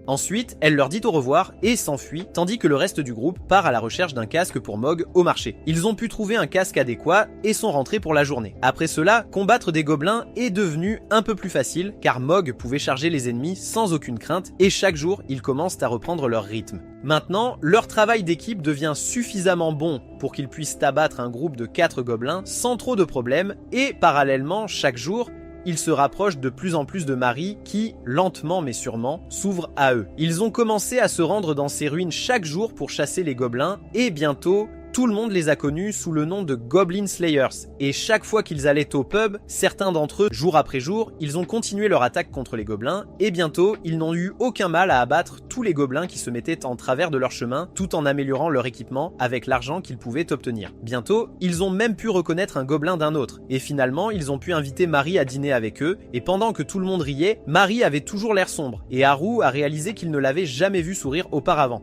Ensuite, elle leur dit au revoir et s'enfuit, tandis que le reste du groupe part à la recherche d'un casque pour Mog au marché. Ils ont pu trouver un casque adéquat et sont rentrés pour la journée. Après cela, combattre des gobelins est devenu un peu plus facile, car Mog pouvait charger les ennemis sans aucune crainte, et chaque jour, ils commencent à reprendre leur rythme. Maintenant, leur travail d'équipe devient suffisamment bon pour qu'ils puissent abattre un groupe de 4 gobelins sans trop de problèmes, et parallèlement, chaque jour, ils se rapprochent de plus en plus de Mari qui, lentement mais sûrement, s'ouvre à eux. Ils ont commencé à se rendre dans ces ruines chaque jour pour chasser les gobelins et bientôt, tout le monde les a connus sous le nom de Goblin Slayers, et chaque fois qu'ils allaient au pub, certains d'entre eux, jour après jour, ils ont continué leur attaque contre les gobelins, et bientôt, ils n'ont eu aucun mal à abattre tous les gobelins qui se mettaient en travers de leur chemin, tout en améliorant leur équipement avec l'argent qu'ils pouvaient obtenir. Bientôt, ils ont même pu reconnaître un gobelin d'un autre, et finalement, ils ont pu inviter Marie à dîner avec eux, et pendant que tout le monde riait, Marie avait toujours l'air sombre, et Haru a réalisé qu'il ne l'avait jamais vu sourire auparavant.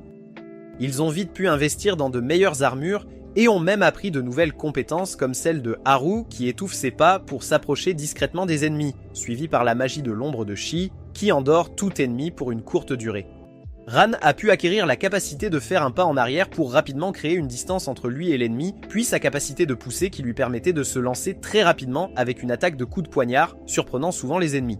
Ils ont vite pu investir dans de meilleures armures et ont même appris de nouvelles compétences comme celle de Haru qui étouffe ses pas pour s'approcher discrètement des ennemis, suivi par la magie de l'ombre de Shi qui endort tout ennemi pour une courte durée. Ran a pu acquérir la capacité de faire un pas en arrière pour rapidement créer une distance entre lui et l'ennemi, puis sa capacité de pousser qui lui permettait de se lancer très rapidement avec une attaque de coup de poignard, surprenant souvent les ennemis.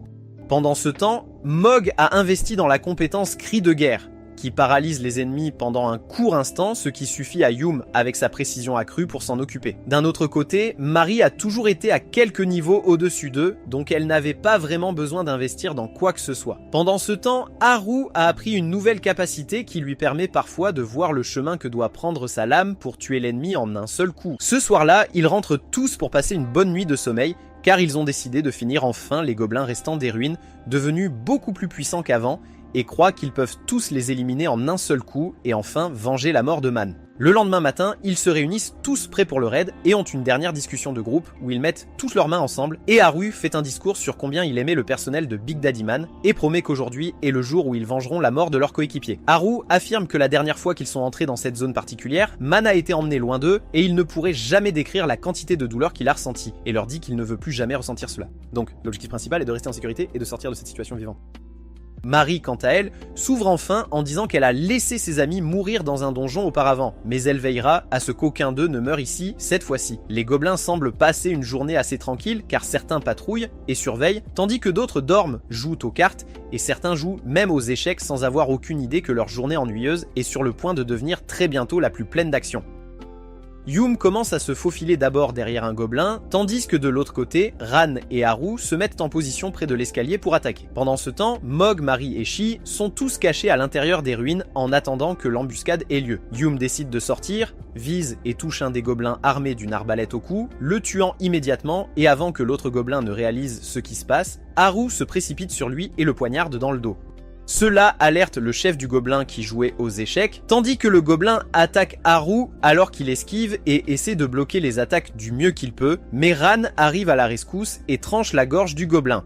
Pendant ce temps, Mog a investi dans la compétence Cri de guerre, qui paralyse les ennemis pendant un court instant, ce qui suffit à Yum avec sa précision accrue pour s'en occuper. D'un autre côté, Marie a toujours été à quelques niveaux au-dessus d'eux, donc elle n'avait pas vraiment besoin d'investir dans quoi que ce soit. Pendant ce temps, Haru a appris une nouvelle capacité qui lui permet parfois de voir le chemin que doit prendre sa lame pour tuer l'ennemi en un seul coup. Ce soir-là, ils rentrent tous pour passer une bonne nuit de sommeil, car ils ont décidé de finir enfin les gobelins restants des ruines, devenus beaucoup plus puissants qu'avant, et croient qu'ils peuvent tous les éliminer en un seul coup et enfin venger la mort de Man. Le lendemain matin, ils se réunissent tous prêts pour le raid et ont une dernière discussion de groupe où ils mettent toutes leurs mains ensemble et Haru fait un discours sur combien il aimait le personnel de Big Daddy Man et promet qu'aujourd'hui est le jour où ils vengeront la mort de leur coéquipier. Haru affirme que la dernière fois qu'ils sont entrés dans cette zone particulière, Man a été emmené loin d'eux et il ne pourrait jamais décrire la quantité de douleur qu'il a ressentie et leur dit qu'il ne veut plus jamais ressentir cela. Donc l'objectif principal est de rester en sécurité et de sortir de cette situation vivante. Marie, quant à elle, s'ouvre enfin en disant qu'elle a laissé ses amis mourir dans un donjon auparavant, mais elle veillera à ce qu'aucun d'eux ne meure ici cette fois-ci. Les gobelins semblent passer une journée assez tranquille car certains patrouillent et surveillent, tandis que d'autres dorment, jouent aux cartes et certains jouent même aux échecs sans avoir aucune idée que leur journée ennuyeuse est sur le point de devenir très bientôt la plus pleine d'action. Yum commence à se faufiler d'abord derrière un gobelin, tandis que de l'autre côté, Ran et Haru se mettent en position près de l'escalier pour attaquer. Pendant ce temps, Mog, Marie et Shi sont tous cachés à l'intérieur des ruines en attendant que l'embuscade ait lieu. Yum décide de sortir, vise et touche un des gobelins armés d'une arbalète au cou, le tuant immédiatement et avant que l'autre gobelin ne réalise ce qui se passe, Haru se précipite sur lui et le poignarde dans le dos. Cela alerte le chef du gobelin qui jouait aux échecs, tandis que le gobelin attaque Haru alors qu'il esquive et essaie de bloquer les attaques du mieux qu'il peut, mais Ran arrive à la rescousse et tranche la gorge du gobelin.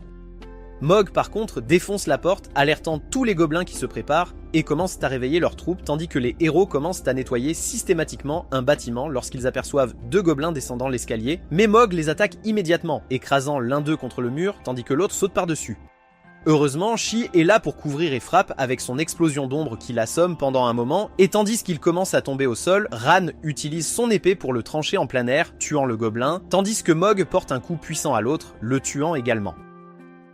Mog par contre défonce la porte, alertant tous les gobelins qui se préparent et commencent à réveiller leurs troupes, tandis que les héros commencent à nettoyer systématiquement un bâtiment lorsqu'ils aperçoivent deux gobelins descendant l'escalier, mais Mog les attaque immédiatement, écrasant l'un d'eux contre le mur, tandis que l'autre saute par-dessus. Heureusement, Shi est là pour couvrir et frappe avec son explosion d'ombre qui l'assomme pendant un moment, et tandis qu'il commence à tomber au sol, Ran utilise son épée pour le trancher en plein air, tuant le gobelin, tandis que Mog porte un coup puissant à l'autre, le tuant également.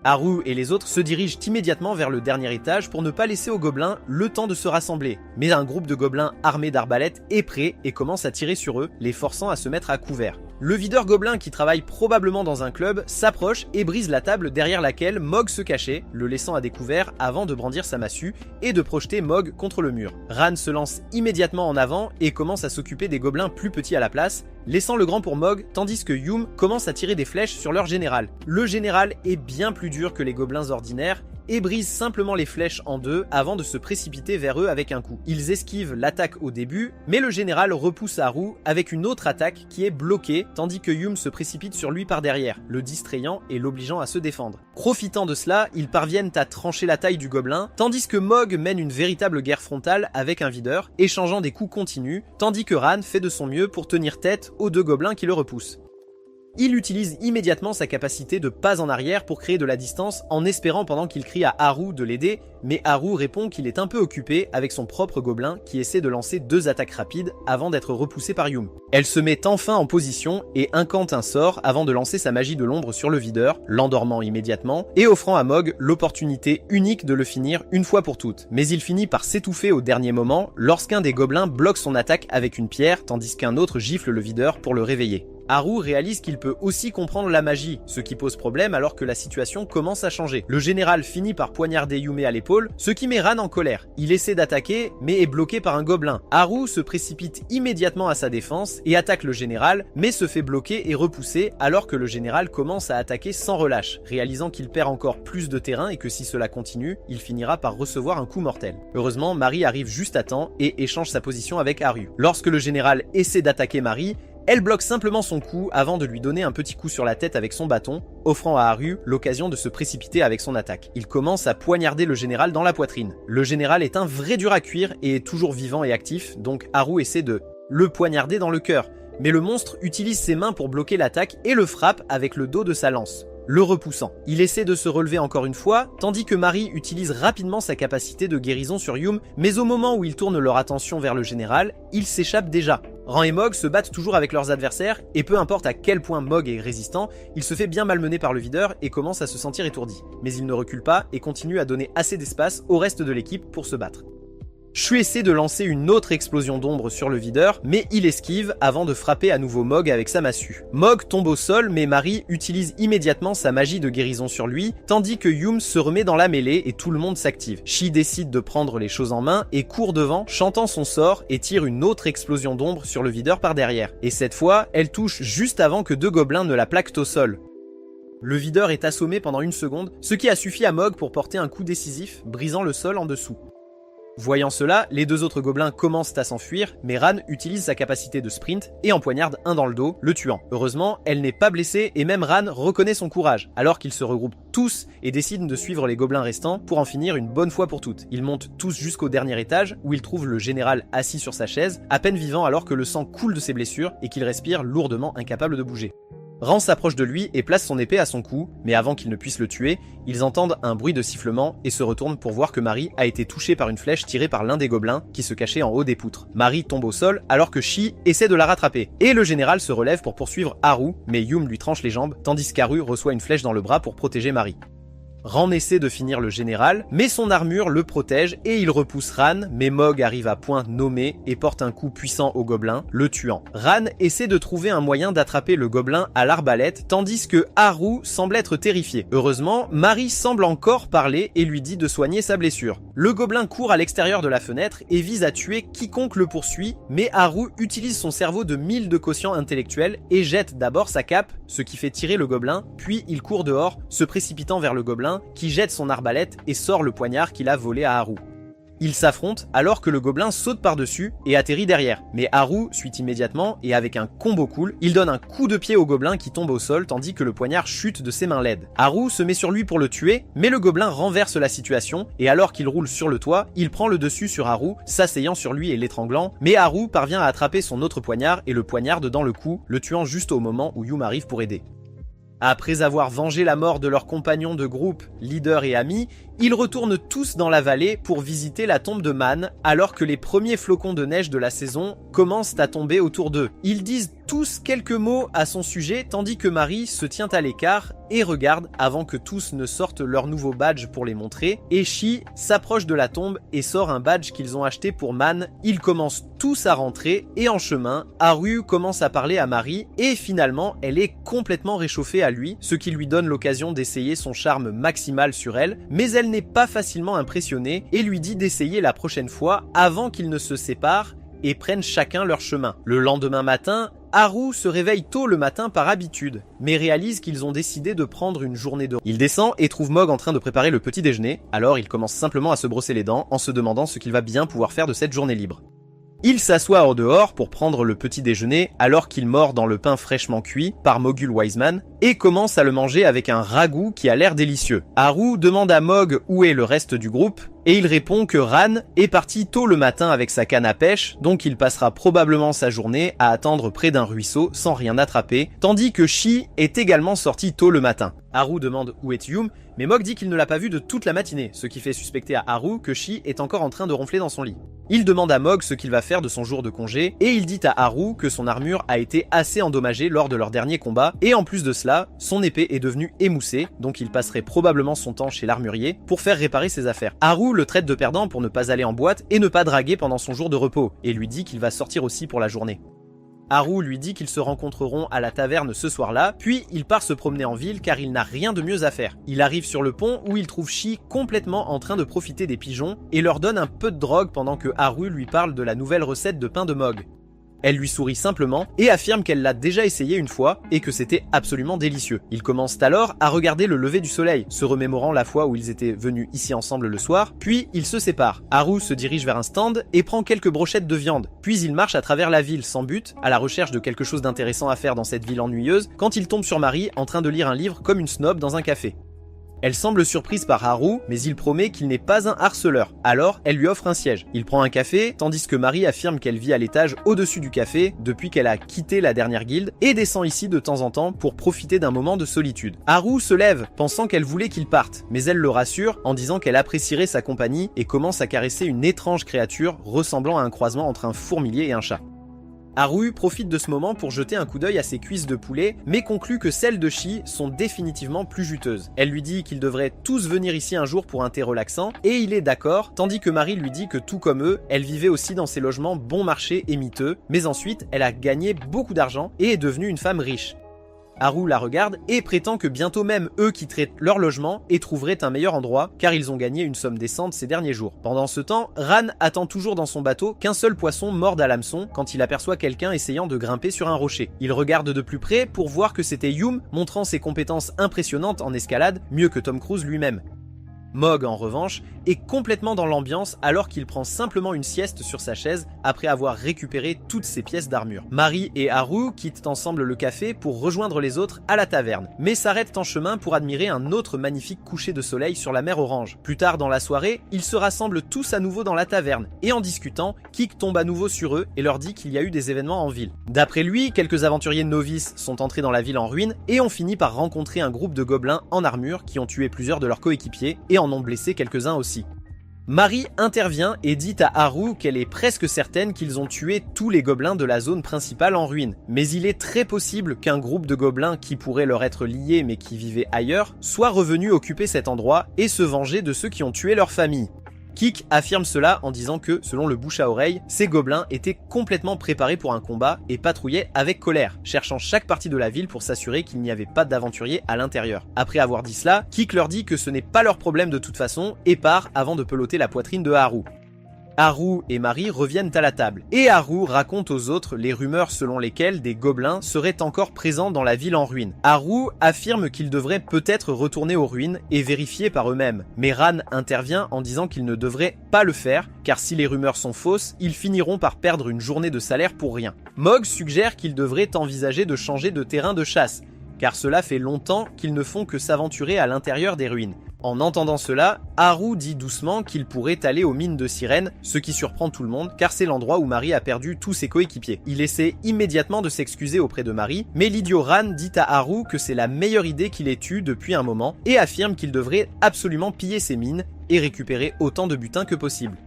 Haru et les autres se dirigent immédiatement vers le dernier étage pour ne pas laisser aux gobelins le temps de se rassembler, mais un groupe de gobelins armés d'arbalètes est prêt et commence à tirer sur eux, les forçant à se mettre à couvert. Le videur gobelin qui travaille probablement dans un club s'approche et brise la table derrière laquelle Mog se cachait, le laissant à découvert avant de brandir sa massue et de projeter Mog contre le mur. Ran se lance immédiatement en avant et commence à s'occuper des gobelins plus petits à la place, laissant le grand pour Mog, tandis que Yum commence à tirer des flèches sur leur général. Le général est bien plus dur que les gobelins ordinaires et brise simplement les flèches en deux avant de se précipiter vers eux avec un coup. Ils esquivent l'attaque au début, mais le général repousse Haru avec une autre attaque qui est bloquée, tandis que Yum se précipite sur lui par derrière, le distrayant et l'obligeant à se défendre. Profitant de cela, ils parviennent à trancher la taille du gobelin, tandis que Mog mène une véritable guerre frontale avec un videur, échangeant des coups continus, tandis que Ran fait de son mieux pour tenir tête aux deux gobelins qui le repoussent. Il utilise immédiatement sa capacité de pas en arrière pour créer de la distance en espérant pendant qu'il crie à Haru de l'aider, mais Haru répond qu'il est un peu occupé avec son propre gobelin qui essaie de lancer deux attaques rapides avant d'être repoussé par Yum. Elle se met enfin en position et incante un sort avant de lancer sa magie de l'ombre sur le videur, l'endormant immédiatement et offrant à Mog l'opportunité unique de le finir une fois pour toutes. Mais il finit par s'étouffer au dernier moment lorsqu'un des gobelins bloque son attaque avec une pierre tandis qu'un autre gifle le videur pour le réveiller. Haru réalise qu'il peut aussi comprendre la magie, ce qui pose problème alors que la situation commence à changer. Le général finit par poignarder Yume à l'épaule, ce qui met Ran en colère. Il essaie d'attaquer, mais est bloqué par un gobelin. Haru se précipite immédiatement à sa défense et attaque le général, mais se fait bloquer et repousser alors que le général commence à attaquer sans relâche, réalisant qu'il perd encore plus de terrain et que si cela continue, il finira par recevoir un coup mortel. Heureusement, Mari arrive juste à temps et échange sa position avec Haru. Lorsque le général essaie d'attaquer Mari, elle bloque simplement son coup avant de lui donner un petit coup sur la tête avec son bâton, offrant à Haru l'occasion de se précipiter avec son attaque. Il commence à poignarder le général dans la poitrine. Le général est un vrai dur à cuire et est toujours vivant et actif, donc Haru essaie de le poignarder dans le cœur. Mais le monstre utilise ses mains pour bloquer l'attaque et le frappe avec le dos de sa lance, le repoussant. Il essaie de se relever encore une fois, tandis que Mari utilise rapidement sa capacité de guérison sur Yume, mais au moment où ils tournent leur attention vers le général, il s'échappe déjà. Ran et Mog se battent toujours avec leurs adversaires, et peu importe à quel point Mog est résistant, il se fait bien malmener par le videur et commence à se sentir étourdi. Mais il ne recule pas et continue à donner assez d'espace au reste de l'équipe pour se battre. Shu essaie de lancer une autre explosion d'ombre sur le videur, mais il esquive avant de frapper à nouveau Mog avec sa massue. Mog tombe au sol, mais Mari utilise immédiatement sa magie de guérison sur lui, tandis que Yume se remet dans la mêlée et tout le monde s'active. Shi décide de prendre les choses en main et court devant, chantant son sort et tire une autre explosion d'ombre sur le videur par derrière. Et cette fois, elle touche juste avant que deux gobelins ne la plaquent au sol. Le videur est assommé pendant une seconde, ce qui a suffi à Mog pour porter un coup décisif, brisant le sol en dessous. Voyant cela, les deux autres gobelins commencent à s'enfuir, mais Ran utilise sa capacité de sprint et en poignarde un dans le dos, le tuant. Heureusement, elle n'est pas blessée et même Ran reconnaît son courage, alors qu'ils se regroupent tous et décident de suivre les gobelins restants pour en finir une bonne fois pour toutes. Ils montent tous jusqu'au dernier étage où ils trouvent le général assis sur sa chaise, à peine vivant alors que le sang coule de ses blessures et qu'il respire lourdement incapable de bouger. Ran s'approche de lui et place son épée à son cou, mais avant qu'il ne puisse le tuer, ils entendent un bruit de sifflement et se retournent pour voir que Mari a été touchée par une flèche tirée par l'un des gobelins qui se cachait en haut des poutres. Mari tombe au sol alors que Shi essaie de la rattraper, et le général se relève pour poursuivre Haru, mais Yume lui tranche les jambes, tandis qu'Haru reçoit une flèche dans le bras pour protéger Mari. Ran essaie de finir le général, mais son armure le protège et il repousse Ran, mais Mog arrive à point nommé et porte un coup puissant au gobelin, le tuant. Ran essaie de trouver un moyen d'attraper le gobelin à l'arbalète, tandis que Haru semble être terrifié. Heureusement, Mari semble encore parler et lui dit de soigner sa blessure. Le gobelin court à l'extérieur de la fenêtre et vise à tuer quiconque le poursuit, mais Haru utilise son cerveau de 1000 de quotient intellectuel et jette d'abord sa cape, ce qui fait tirer le gobelin, puis il court dehors, se précipitant vers le gobelin, qui jette son arbalète et sort le poignard qu'il a volé à Haru. Ils s'affrontent alors que le gobelin saute par-dessus et atterrit derrière, mais Haru suit immédiatement et avec un combo cool, il donne un coup de pied au gobelin qui tombe au sol tandis que le poignard chute de ses mains laides. Haru se met sur lui pour le tuer, mais le gobelin renverse la situation et alors qu'il roule sur le toit, il prend le dessus sur Haru, s'asseyant sur lui et l'étranglant, mais Haru parvient à attraper son autre poignard et le poignarde dans le cou, le tuant juste au moment où Yume arrive pour aider. Après avoir vengé la mort de leurs compagnons de groupe, leaders et amis, ils retournent tous dans la vallée pour visiter la tombe de Man, alors que les premiers flocons de neige de la saison commencent à tomber autour d'eux. Ils disent tous quelques mots à son sujet, tandis que Mari se tient à l'écart et regarde avant que tous ne sortent leur nouveau badge pour les montrer, et Shi s'approche de la tombe et sort un badge qu'ils ont acheté pour Man. Ils commencent tous à rentrer, et en chemin, Haru commence à parler à Mari, et finalement, elle est complètement réchauffée à lui, ce qui lui donne l'occasion d'essayer son charme maximal sur elle, mais elle n'est pas facilement impressionnée, et lui dit d'essayer la prochaine fois avant qu'ils ne se séparent et prennent chacun leur chemin. Le lendemain matin, Haru se réveille tôt le matin par habitude, mais réalise qu'ils ont décidé de prendre une journée de repos. Il descend et trouve Mog en train de préparer le petit déjeuner, alors il commence simplement à se brosser les dents en se demandant ce qu'il va bien pouvoir faire de cette journée libre. Il s'assoit au dehors pour prendre le petit déjeuner alors qu'il mord dans le pain fraîchement cuit par Mogul Wiseman et commence à le manger avec un ragoût qui a l'air délicieux. Haru demande à Mog où est le reste du groupe et il répond que Ran est parti tôt le matin avec sa canne à pêche, donc il passera probablement sa journée à attendre près d'un ruisseau sans rien attraper, tandis que Shi est également sorti tôt le matin. Haru demande où est Yume, mais Mog dit qu'il ne l'a pas vu de toute la matinée, ce qui fait suspecter à Haru que Shi est encore en train de ronfler dans son lit. Il demande à Mog ce qu'il va faire de son jour de congé, et il dit à Haru que son armure a été assez endommagée lors de leur dernier combat, et en plus de cela, son épée est devenue émoussée, donc il passerait probablement son temps chez l'armurier pour faire réparer ses affaires. Haru le traite de perdant pour ne pas aller en boîte et ne pas draguer pendant son jour de repos, et lui dit qu'il va sortir aussi pour la journée. Haru lui dit qu'ils se rencontreront à la taverne ce soir-là, puis il part se promener en ville car il n'a rien de mieux à faire. Il arrive sur le pont où il trouve Shi complètement en train de profiter des pigeons et leur donne un peu de drogue pendant que Haru lui parle de la nouvelle recette de pain de Mog. Elle lui sourit simplement et affirme qu'elle l'a déjà essayé une fois et que c'était absolument délicieux. Ils commencent alors à regarder le lever du soleil, se remémorant la fois où ils étaient venus ici ensemble le soir, puis ils se séparent. Haru se dirige vers un stand et prend quelques brochettes de viande, puis il marche à travers la ville sans but, à la recherche de quelque chose d'intéressant à faire dans cette ville ennuyeuse, quand il tombe sur Mari en train de lire un livre comme une snob dans un café. Elle semble surprise par Haru, mais il promet qu'il n'est pas un harceleur. Alors, elle lui offre un siège. Il prend un café, tandis que Mari affirme qu'elle vit à l'étage au-dessus du café depuis qu'elle a quitté la dernière guilde et descend ici de temps en temps pour profiter d'un moment de solitude. Haru se lève, pensant qu'elle voulait qu'il parte, mais elle le rassure en disant qu'elle apprécierait sa compagnie et commence à caresser une étrange créature ressemblant à un croisement entre un fourmilier et un chat. Haru profite de ce moment pour jeter un coup d'œil à ses cuisses de poulet, mais conclut que celles de Shi sont définitivement plus juteuses. Elle lui dit qu'ils devraient tous venir ici un jour pour un thé relaxant, et il est d'accord, tandis que Mari lui dit que tout comme eux, elle vivait aussi dans ces logements bon marché et miteux, mais ensuite elle a gagné beaucoup d'argent et est devenue une femme riche. Haru la regarde et prétend que bientôt même eux quitteraient leur logement et trouveraient un meilleur endroit car ils ont gagné une somme décente ces derniers jours. Pendant ce temps, Ran attend toujours dans son bateau qu'un seul poisson morde à l'hameçon quand il aperçoit quelqu'un essayant de grimper sur un rocher. Il regarde de plus près pour voir que c'était Yum montrant ses compétences impressionnantes en escalade, mieux que Tom Cruise lui-même. Mog, en revanche, est complètement dans l'ambiance alors qu'il prend simplement une sieste sur sa chaise après avoir récupéré toutes ses pièces d'armure. Mari et Haru quittent ensemble le café pour rejoindre les autres à la taverne, mais s'arrêtent en chemin pour admirer un autre magnifique coucher de soleil sur la mer Orange. Plus tard dans la soirée, ils se rassemblent tous à nouveau dans la taverne, et en discutant, Kik tombe à nouveau sur eux et leur dit qu'il y a eu des événements en ville. D'après lui, quelques aventuriers novices sont entrés dans la ville en ruine et ont fini par rencontrer un groupe de gobelins en armure qui ont tué plusieurs de leurs coéquipiers et en ont blessé quelques-uns aussi. Mari intervient et dit à Haru qu'elle est presque certaine qu'ils ont tué tous les gobelins de la zone principale en ruine, mais il est très possible qu'un groupe de gobelins qui pourrait leur être lié mais qui vivaient ailleurs soit revenu occuper cet endroit et se venger de ceux qui ont tué leur famille. Kik affirme cela en disant que, selon le bouche à oreille, ces gobelins étaient complètement préparés pour un combat et patrouillaient avec colère, cherchant chaque partie de la ville pour s'assurer qu'il n'y avait pas d'aventuriers à l'intérieur. Après avoir dit cela, Kik leur dit que ce n'est pas leur problème de toute façon et part avant de peloter la poitrine de Haru. Haru et Mari reviennent à la table, et Haru raconte aux autres les rumeurs selon lesquelles des gobelins seraient encore présents dans la ville en ruine. Haru affirme qu'ils devraient peut-être retourner aux ruines et vérifier par eux-mêmes, mais Ran intervient en disant qu'ils ne devraient pas le faire, car si les rumeurs sont fausses, ils finiront par perdre une journée de salaire pour rien. Mog suggère qu'ils devraient envisager de changer de terrain de chasse, car cela fait longtemps qu'ils ne font que s'aventurer à l'intérieur des ruines. En entendant cela, Haru dit doucement qu'il pourrait aller aux mines de Sirène, ce qui surprend tout le monde car c'est l'endroit où Mari a perdu tous ses coéquipiers. Il essaie immédiatement de s'excuser auprès de Mari, mais l'idiot Ran dit à Haru que c'est la meilleure idée qu'il ait eue depuis un moment et affirme qu'il devrait absolument piller ces mines et récupérer autant de butin que possible.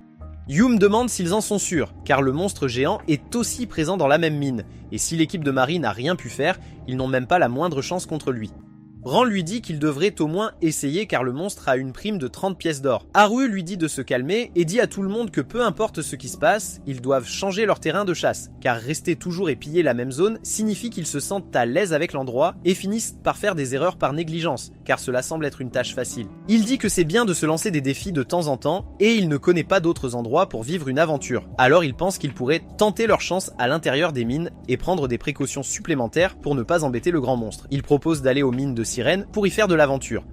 Yum demande s'ils en sont sûrs, car le monstre géant est aussi présent dans la même mine, et si l'équipe de Mari n'a rien pu faire, ils n'ont même pas la moindre chance contre lui. Ran lui dit qu'il devrait au moins essayer car le monstre a une prime de 30 pièces d'or. Haru lui dit de se calmer et dit à tout le monde que peu importe ce qui se passe, ils doivent changer leur terrain de chasse, car rester toujours et piller la même zone signifie qu'ils se sentent à l'aise avec l'endroit et finissent par faire des erreurs par négligence, car cela semble être une tâche facile. Il dit que c'est bien de se lancer des défis de temps en temps et il ne connaît pas d'autres endroits pour vivre une aventure, alors il pense qu'ils pourraient tenter leur chance à l'intérieur des mines et prendre des précautions supplémentaires pour ne pas embêter le grand monstre. Il propose d'aller aux mines de Sirène pour y faire de l'aventure.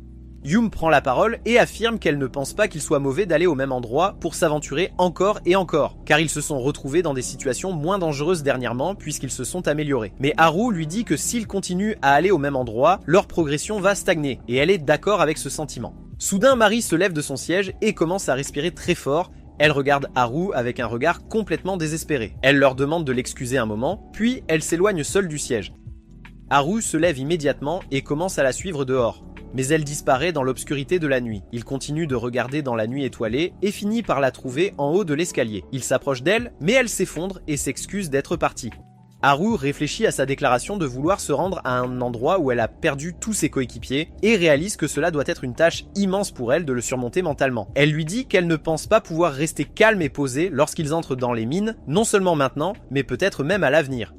Yum prend la parole et affirme qu'elle ne pense pas qu'il soit mauvais d'aller au même endroit pour s'aventurer encore et encore, car ils se sont retrouvés dans des situations moins dangereuses dernièrement puisqu'ils se sont améliorés. Mais Haru lui dit que s'ils continuent à aller au même endroit, leur progression va stagner, et elle est d'accord avec ce sentiment. Soudain, Mari se lève de son siège et commence à respirer très fort. Elle regarde Haru avec un regard complètement désespéré. Elle leur demande de l'excuser un moment, puis elle s'éloigne seule du siège. Haru se lève immédiatement et commence à la suivre dehors. Mais elle disparaît dans l'obscurité de la nuit. Il continue de regarder dans la nuit étoilée et finit par la trouver en haut de l'escalier. Il s'approche d'elle, mais elle s'effondre et s'excuse d'être partie. Haru réfléchit à sa déclaration de vouloir se rendre à un endroit où elle a perdu tous ses coéquipiers et réalise que cela doit être une tâche immense pour elle de le surmonter mentalement. Elle lui dit qu'elle ne pense pas pouvoir rester calme et posée lorsqu'ils entrent dans les mines, non seulement maintenant, mais peut-être même à l'avenir.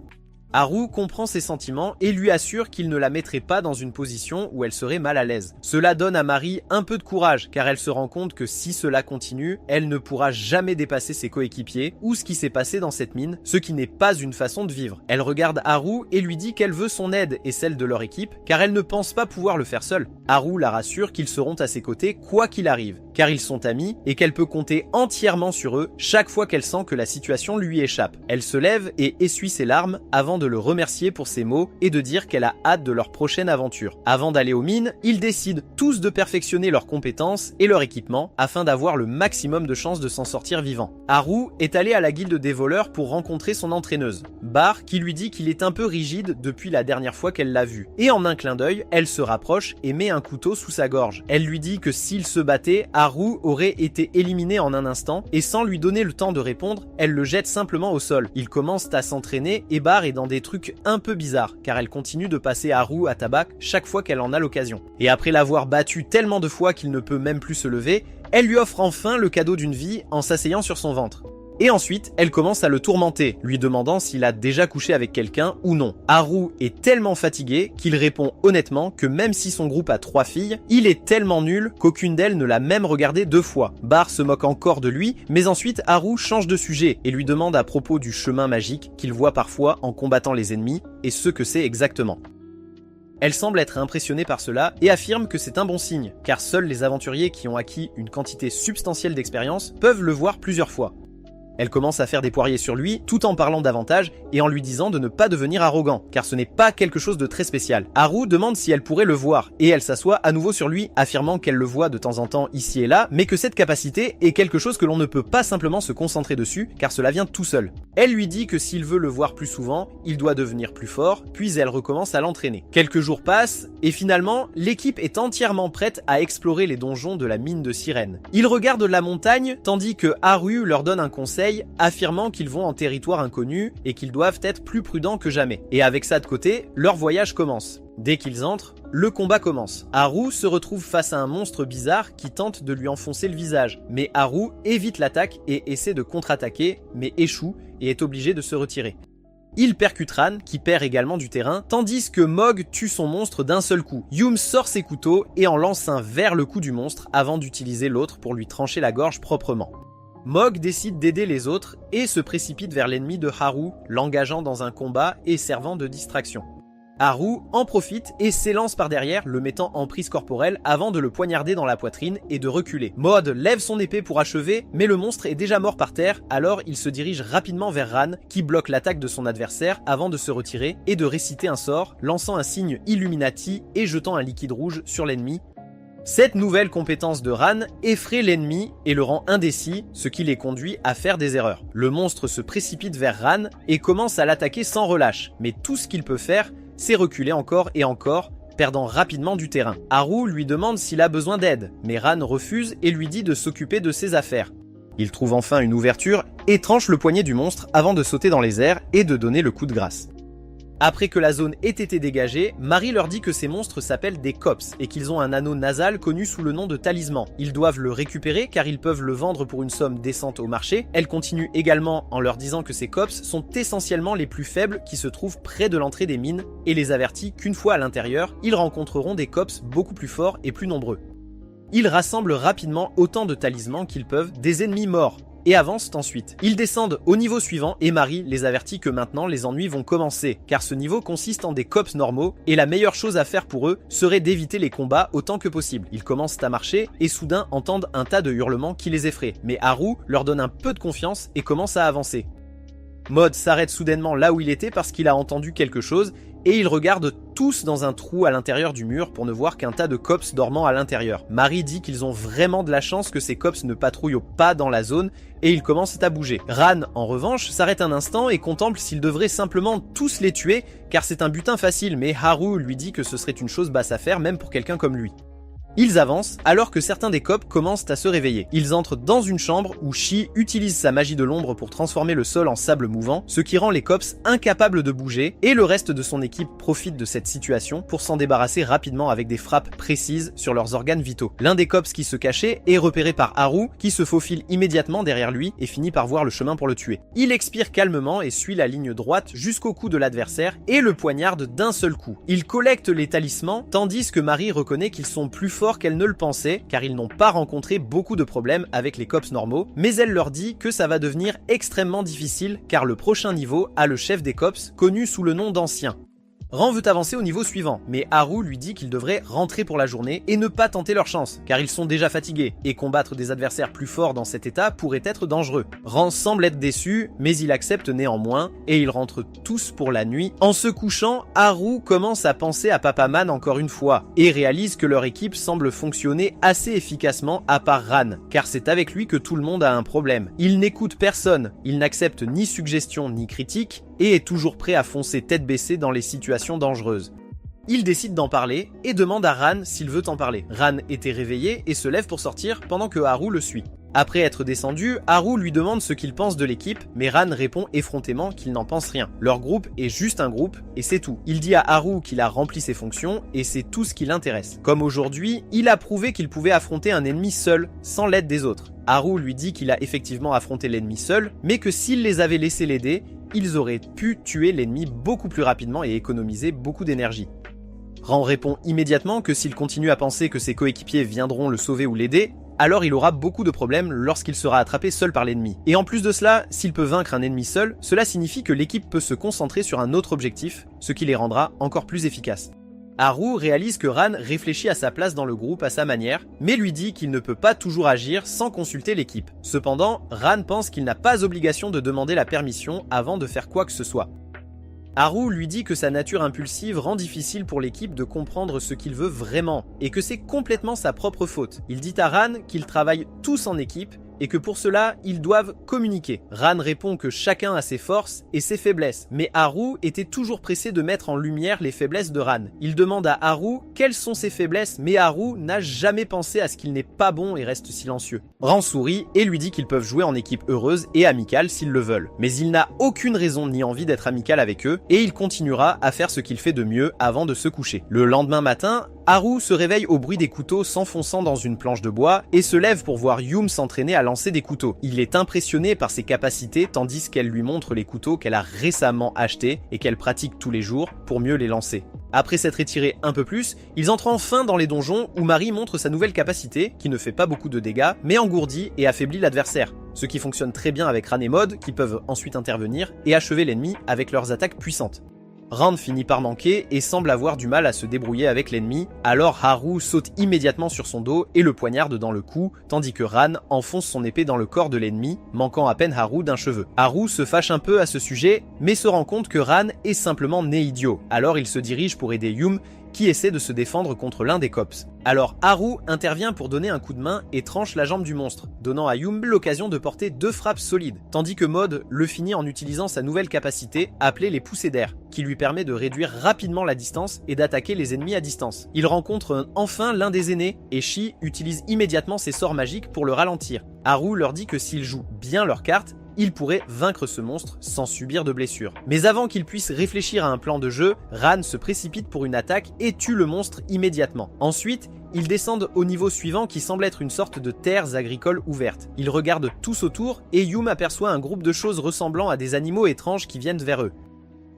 Haru comprend ses sentiments et lui assure qu'il ne la mettrait pas dans une position où elle serait mal à l'aise. Cela donne à Mari un peu de courage car elle se rend compte que si cela continue, elle ne pourra jamais dépasser ses coéquipiers ou ce qui s'est passé dans cette mine, ce qui n'est pas une façon de vivre. Elle regarde Haru et lui dit qu'elle veut son aide et celle de leur équipe car elle ne pense pas pouvoir le faire seule. Haru la rassure qu'ils seront à ses côtés quoi qu'il arrive, car ils sont amis et qu'elle peut compter entièrement sur eux chaque fois qu'elle sent que la situation lui échappe. Elle se lève et essuie ses larmes avant de le remercier pour ses mots et de dire qu'elle a hâte de leur prochaine aventure. Avant d'aller aux mines, ils décident tous de perfectionner leurs compétences et leur équipement afin d'avoir le maximum de chances de s'en sortir vivant. Haru est allé à la guilde des voleurs pour rencontrer son entraîneuse, Bar, qui lui dit qu'il est un peu rigide depuis la dernière fois qu'elle l'a vu. Et en un clin d'œil, elle se rapproche et met un couteau sous sa gorge. Elle lui dit que s'il se battait, Haru aurait été éliminé en un instant et sans lui donner le temps de répondre, elle le jette simplement au sol. Ils commencent à s'entraîner et Bar est dans des trucs un peu bizarres car elle continue de passer Haru à tabac chaque fois qu'elle en a l'occasion. Et après l'avoir battu tellement de fois qu'il ne peut même plus se lever, elle lui offre enfin le cadeau d'une vie en s'asseyant sur son ventre. Et ensuite, elle commence à le tourmenter, lui demandant s'il a déjà couché avec quelqu'un ou non. Haru est tellement fatigué qu'il répond honnêtement que même si son groupe a 3 filles, il est tellement nul qu'aucune d'elles ne l'a même regardé 2 fois. Bar se moque encore de lui, mais ensuite Haru change de sujet et lui demande à propos du chemin magique qu'il voit parfois en combattant les ennemis et ce que c'est exactement. Elle semble être impressionnée par cela et affirme que c'est un bon signe, car seuls les aventuriers qui ont acquis une quantité substantielle d'expérience peuvent le voir plusieurs fois. Elle commence à faire des poiriers sur lui tout en parlant davantage et en lui disant de ne pas devenir arrogant, car ce n'est pas quelque chose de très spécial. Haru demande si elle pourrait le voir et elle s'assoit à nouveau sur lui, affirmant qu'elle le voit de temps en temps ici et là, mais que cette capacité est quelque chose que l'on ne peut pas simplement se concentrer dessus, car cela vient tout seul. Elle lui dit que s'il veut le voir plus souvent, il doit devenir plus fort, puis elle recommence à l'entraîner. Quelques jours passent et finalement, l'équipe est entièrement prête à explorer les donjons de la mine de Sirène. Ils regardent la montagne tandis que Haru leur donne un conseil affirmant qu'ils vont en territoire inconnu et qu'ils doivent être plus prudents que jamais. Et avec ça de côté, leur voyage commence. Dès qu'ils entrent, le combat commence. Haru se retrouve face à un monstre bizarre qui tente de lui enfoncer le visage. Mais Haru évite l'attaque et essaie de contre-attaquer, mais échoue et est obligé de se retirer. Il percute Ran, qui perd également du terrain, tandis que Mog tue son monstre d'un seul coup. Yum sort ses couteaux et en lance un vers le cou du monstre avant d'utiliser l'autre pour lui trancher la gorge proprement. Mog décide d'aider les autres et se précipite vers l'ennemi de Haru, l'engageant dans un combat et servant de distraction. Haru en profite et s'élance par derrière, le mettant en prise corporelle avant de le poignarder dans la poitrine et de reculer. Maud lève son épée pour achever, mais le monstre est déjà mort par terre, alors il se dirige rapidement vers Ran, qui bloque l'attaque de son adversaire avant de se retirer et de réciter un sort, lançant un signe Illuminati et jetant un liquide rouge sur l'ennemi. Cette nouvelle compétence de Ran effraie l'ennemi et le rend indécis, ce qui les conduit à faire des erreurs. Le monstre se précipite vers Ran et commence à l'attaquer sans relâche, mais tout ce qu'il peut faire, c'est reculer encore et encore, perdant rapidement du terrain. Haru lui demande s'il a besoin d'aide, mais Ran refuse et lui dit de s'occuper de ses affaires. Il trouve enfin une ouverture et tranche le poignet du monstre avant de sauter dans les airs et de donner le coup de grâce. Après que la zone ait été dégagée, Mari leur dit que ces monstres s'appellent des cops et qu'ils ont un anneau nasal connu sous le nom de talisman. Ils doivent le récupérer car ils peuvent le vendre pour une somme décente au marché. Elle continue également en leur disant que ces cops sont essentiellement les plus faibles qui se trouvent près de l'entrée des mines et les avertit qu'une fois à l'intérieur, ils rencontreront des cops beaucoup plus forts et plus nombreux. Ils rassemblent rapidement autant de talismans qu'ils peuvent des ennemis morts et avancent ensuite. Ils descendent au niveau suivant et Mari les avertit que maintenant les ennuis vont commencer, car ce niveau consiste en des cops normaux et la meilleure chose à faire pour eux serait d'éviter les combats autant que possible. Ils commencent à marcher et soudain entendent un tas de hurlements qui les effraient, mais Haru leur donne un peu de confiance et commence à avancer. Maud s'arrête soudainement là où il était parce qu'il a entendu quelque chose et ils regardent tous dans un trou à l'intérieur du mur pour ne voir qu'un tas de cops dormant à l'intérieur. Mari dit qu'ils ont vraiment de la chance que ces cops ne patrouillent pas dans la zone et ils commencent à bouger. Ran, en revanche, s'arrête un instant et contemple s'il devrait simplement tous les tuer car c'est un butin facile, mais Haru lui dit que ce serait une chose basse à faire même pour quelqu'un comme lui. Ils avancent alors que certains des cops commencent à se réveiller. Ils entrent dans une chambre où Shi utilise sa magie de l'ombre pour transformer le sol en sable mouvant, ce qui rend les cops incapables de bouger, et le reste de son équipe profite de cette situation pour s'en débarrasser rapidement avec des frappes précises sur leurs organes vitaux. L'un des cops qui se cachait est repéré par Haru, qui se faufile immédiatement derrière lui et finit par voir le chemin pour le tuer. Il expire calmement et suit la ligne droite jusqu'au cou de l'adversaire et le poignarde d'un seul coup. Il collecte les talismans, tandis que Mari reconnaît qu'ils sont plus forts qu'elle ne le pensait, car ils n'ont pas rencontré beaucoup de problèmes avec les cops normaux, mais elle leur dit que ça va devenir extrêmement difficile, car le prochain niveau a le chef des cops, connu sous le nom d'Ancien. Ran veut avancer au niveau suivant, mais Haru lui dit qu'ils devraient rentrer pour la journée et ne pas tenter leur chance, car ils sont déjà fatigués, et combattre des adversaires plus forts dans cet état pourrait être dangereux. Ran semble être déçu, mais il accepte néanmoins, et ils rentrent tous pour la nuit. En se couchant, Haru commence à penser à Papaman encore une fois, et réalise que leur équipe semble fonctionner assez efficacement à part Ran, car c'est avec lui que tout le monde a un problème. Il n'écoute personne, il n'accepte ni suggestion ni critique, et est toujours prêt à foncer tête baissée dans les situations dangereuses. Il décide d'en parler et demande à Ran s'il veut en parler. Ran était réveillé et se lève pour sortir pendant que Haru le suit. Après être descendu, Haru lui demande ce qu'il pense de l'équipe, mais Ran répond effrontément qu'il n'en pense rien. Leur groupe est juste un groupe et c'est tout. Il dit à Haru qu'il a rempli ses fonctions et c'est tout ce qui l'intéresse. Comme aujourd'hui, il a prouvé qu'il pouvait affronter un ennemi seul, sans l'aide des autres. Haru lui dit qu'il a effectivement affronté l'ennemi seul, mais que s'il les avait laissés l'aider, ils auraient pu tuer l'ennemi beaucoup plus rapidement et économiser beaucoup d'énergie. Ran répond immédiatement que s'il continue à penser que ses coéquipiers viendront le sauver ou l'aider, alors il aura beaucoup de problèmes lorsqu'il sera attrapé seul par l'ennemi. Et en plus de cela, s'il peut vaincre un ennemi seul, cela signifie que l'équipe peut se concentrer sur un autre objectif, ce qui les rendra encore plus efficaces. Haru réalise que Ran réfléchit à sa place dans le groupe à sa manière, mais lui dit qu'il ne peut pas toujours agir sans consulter l'équipe. Cependant, Ran pense qu'il n'a pas obligation de demander la permission avant de faire quoi que ce soit. Haru lui dit que sa nature impulsive rend difficile pour l'équipe de comprendre ce qu'il veut vraiment, et que c'est complètement sa propre faute. Il dit à Ran qu'ils travaillent tous en équipe, et que pour cela, ils doivent communiquer. Ran répond que chacun a ses forces et ses faiblesses, mais Haru était toujours pressé de mettre en lumière les faiblesses de Ran. Il demande à Haru quelles sont ses faiblesses, mais Haru n'a jamais pensé à ce qu'il n'est pas bon et reste silencieux. Ran sourit et lui dit qu'ils peuvent jouer en équipe heureuse et amicale s'ils le veulent. Mais il n'a aucune raison ni envie d'être amical avec eux, et il continuera à faire ce qu'il fait de mieux avant de se coucher. Le lendemain matin, Haru se réveille au bruit des couteaux s'enfonçant dans une planche de bois et se lève pour voir Yum s'entraîner à lancer des couteaux. Il est impressionné par ses capacités tandis qu'elle lui montre les couteaux qu'elle a récemment achetés et qu'elle pratique tous les jours pour mieux les lancer. Après s'être étiré un peu plus, ils entrent enfin dans les donjons où Mari montre sa nouvelle capacité, qui ne fait pas beaucoup de dégâts, mais engourdit et affaiblit l'adversaire. Ce qui fonctionne très bien avec Ran et Maud, qui peuvent ensuite intervenir et achever l'ennemi avec leurs attaques puissantes. Ran finit par manquer et semble avoir du mal à se débrouiller avec l'ennemi, alors Haru saute immédiatement sur son dos et le poignarde dans le cou, tandis que Ran enfonce son épée dans le corps de l'ennemi, manquant à peine Haru d'un cheveu. Haru se fâche un peu à ce sujet, mais se rend compte que Ran est simplement né idiot, alors il se dirige pour aider Yum, qui essaie de se défendre contre l'un des cops. Alors Haru intervient pour donner un coup de main et tranche la jambe du monstre, donnant à Yum l'occasion de porter 2 frappes solides, tandis que Maud le finit en utilisant sa nouvelle capacité, appelée les poussées d'air, qui lui permet de réduire rapidement la distance et d'attaquer les ennemis à distance. Il rencontre enfin l'un des aînés, et Shi utilise immédiatement ses sorts magiques pour le ralentir. Haru leur dit que s'ils jouent bien leurs cartes, ils pourraient vaincre ce monstre sans subir de blessures. Mais avant qu'ils puissent réfléchir à un plan de jeu, Ran se précipite pour une attaque et tue le monstre immédiatement. Ensuite, ils descendent au niveau suivant qui semble être une sorte de terres agricoles ouvertes. Ils regardent tous autour et Yum aperçoit un groupe de choses ressemblant à des animaux étranges qui viennent vers eux.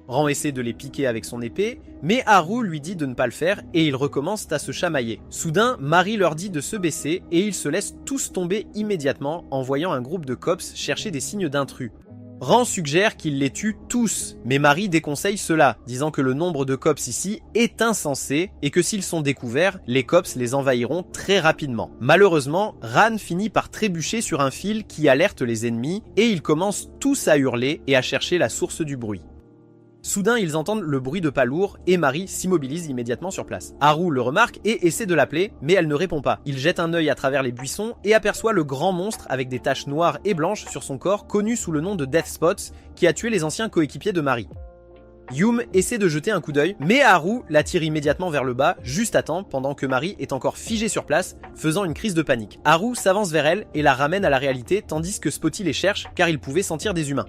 Ran essaie de les piquer avec son épée, mais Haru lui dit de ne pas le faire et ils recommencent à se chamailler. Soudain, Mari leur dit de se baisser et ils se laissent tous tomber immédiatement en voyant un groupe de cops chercher des signes d'intrus. Ran suggère qu'ils les tuent tous, mais Mari déconseille cela, disant que le nombre de cops ici est insensé et que s'ils sont découverts, les cops les envahiront très rapidement. Malheureusement, Ran finit par trébucher sur un fil qui alerte les ennemis et ils commencent tous à hurler et à chercher la source du bruit. Soudain, ils entendent le bruit de pas lourds et Mari s'immobilise immédiatement sur place. Haru le remarque et essaie de l'appeler, mais elle ne répond pas. Il jette un œil à travers les buissons et aperçoit le grand monstre avec des taches noires et blanches sur son corps, connu sous le nom de Death Spots, qui a tué les anciens coéquipiers de Mari. Yum essaie de jeter un coup d'œil, mais Haru la tire immédiatement vers le bas, juste à temps, pendant que Mari est encore figée sur place, faisant une crise de panique. Haru s'avance vers elle et la ramène à la réalité, tandis que Spotty les cherche car il pouvait sentir des humains.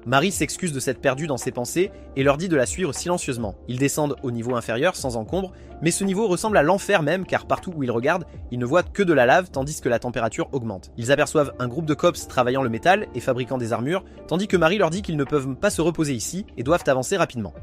Mari s'excuse de s'être perdue dans ses pensées et leur dit de la suivre silencieusement. Ils descendent au niveau inférieur sans encombre, mais ce niveau ressemble à l'enfer même car partout où ils regardent, ils ne voient que de la lave tandis que la température augmente. Ils aperçoivent un groupe de cops travaillant le métal et fabriquant des armures, tandis que Mari leur dit qu'ils ne peuvent pas se reposer ici et doivent avancer rapidement.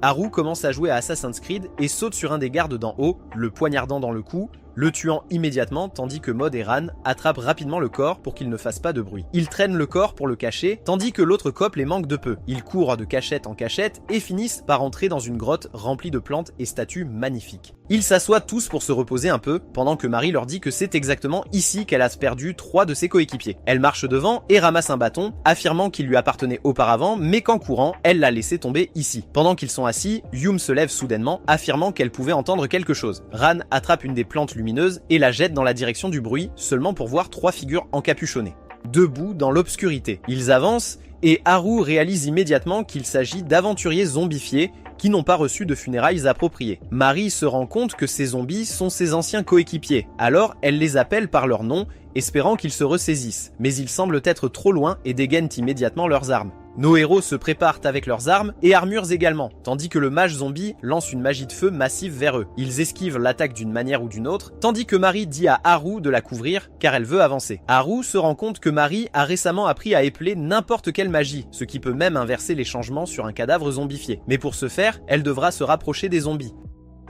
Haru commence à jouer à Assassin's Creed et saute sur un des gardes d'en haut, le poignardant dans le cou, le tuant immédiatement tandis que Maud et Ran attrapent rapidement le corps pour qu'il ne fasse pas de bruit. Ils traînent le corps pour le cacher tandis que l'autre cop les manque de peu. Ils courent de cachette en cachette et finissent par entrer dans une grotte remplie de plantes et statues magnifiques. Ils s'assoient tous pour se reposer un peu pendant que Mari leur dit que c'est exactement ici qu'elle a perdu 3 de ses coéquipiers. Elle marche devant et ramasse un bâton, affirmant qu'il lui appartenait auparavant mais qu'en courant, elle l'a laissé tomber ici. Pendant qu'ils sont assis, Yum se lève soudainement, affirmant qu'elle pouvait entendre quelque chose. Ran attrape une des plantes lumineuse et la jette dans la direction du bruit, seulement pour voir 3 figures encapuchonnées, debout dans l'obscurité. Ils avancent et Haru réalise immédiatement qu'il s'agit d'aventuriers zombifiés qui n'ont pas reçu de funérailles appropriées. Mari se rend compte que ces zombies sont ses anciens coéquipiers, alors elle les appelle par leur nom, espérant qu'ils se ressaisissent, mais ils semblent être trop loin et dégainent immédiatement leurs armes. Nos héros se préparent avec leurs armes et armures également, tandis que le mage zombie lance une magie de feu massive vers eux. Ils esquivent l'attaque d'une manière ou d'une autre, tandis que Mari dit à Haru de la couvrir car elle veut avancer. Haru se rend compte que Mari a récemment appris à épeler n'importe quelle magie, ce qui peut même inverser les changements sur un cadavre zombifié. Mais pour ce faire, elle devra se rapprocher des zombies.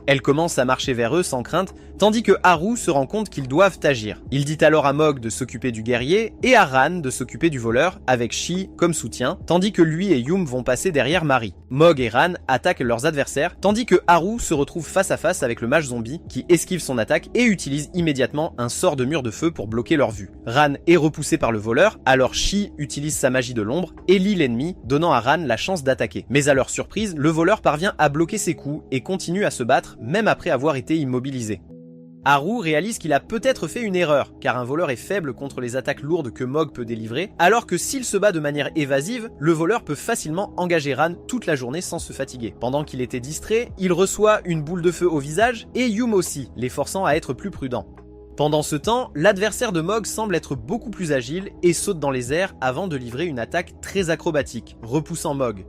Elle commence à marcher vers eux sans crainte, tandis que Haru se rend compte qu'ils doivent agir. Il dit alors à Mog de s'occuper du guerrier et à Ran de s'occuper du voleur, avec Shi comme soutien, tandis que lui et Yum vont passer derrière Mari. Mog et Ran attaquent leurs adversaires, tandis que Haru se retrouve face à face avec le mage zombie, qui esquive son attaque et utilise immédiatement un sort de mur de feu pour bloquer leur vue. Ran est repoussé par le voleur, alors Shi utilise sa magie de l'ombre et lie l'ennemi, donnant à Ran la chance d'attaquer. Mais à leur surprise, le voleur parvient à bloquer ses coups et continue à se battre, même après avoir été immobilisé. Haru réalise qu'il a peut-être fait une erreur, car un voleur est faible contre les attaques lourdes que Mog peut délivrer, alors que s'il se bat de manière évasive, le voleur peut facilement engager Ran toute la journée sans se fatiguer. Pendant qu'il était distrait, il reçoit une boule de feu au visage, et Yum aussi, les forçant à être plus prudents. Pendant ce temps, l'adversaire de Mog semble être beaucoup plus agile et saute dans les airs avant de livrer une attaque très acrobatique, repoussant Mog.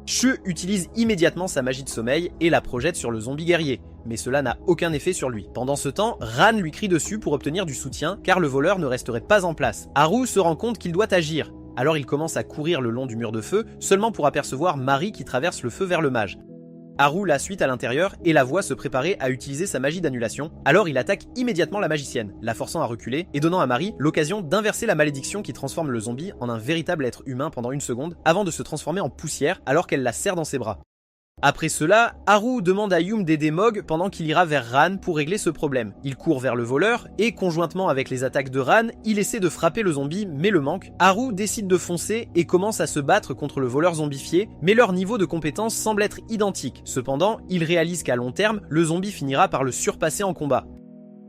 She utilise immédiatement sa magie de sommeil et la projette sur le zombie guerrier, mais cela n'a aucun effet sur lui. Pendant ce temps, Ran lui crie dessus pour obtenir du soutien car le voleur ne resterait pas en place. Haru se rend compte qu'il doit agir, alors il commence à courir le long du mur de feu, seulement pour apercevoir Mari qui traverse le feu vers le mage. Haru la suit à l'intérieur et la voit se préparer à utiliser sa magie d'annulation, alors il attaque immédiatement la magicienne, la forçant à reculer et donnant à Mari l'occasion d'inverser la malédiction qui transforme le zombie en un véritable être humain pendant une seconde, avant de se transformer en poussière alors qu'elle la serre dans ses bras. Après cela, Haru demande à Yum d'aider Mog pendant qu'il ira vers Ran pour régler ce problème. Il court vers le voleur et, conjointement avec les attaques de Ran, il essaie de frapper le zombie mais le manque. Haru décide de foncer et commence à se battre contre le voleur zombifié, mais leur niveau de compétence semble être identique. Cependant, il réalise qu'à long terme, le zombie finira par le surpasser en combat.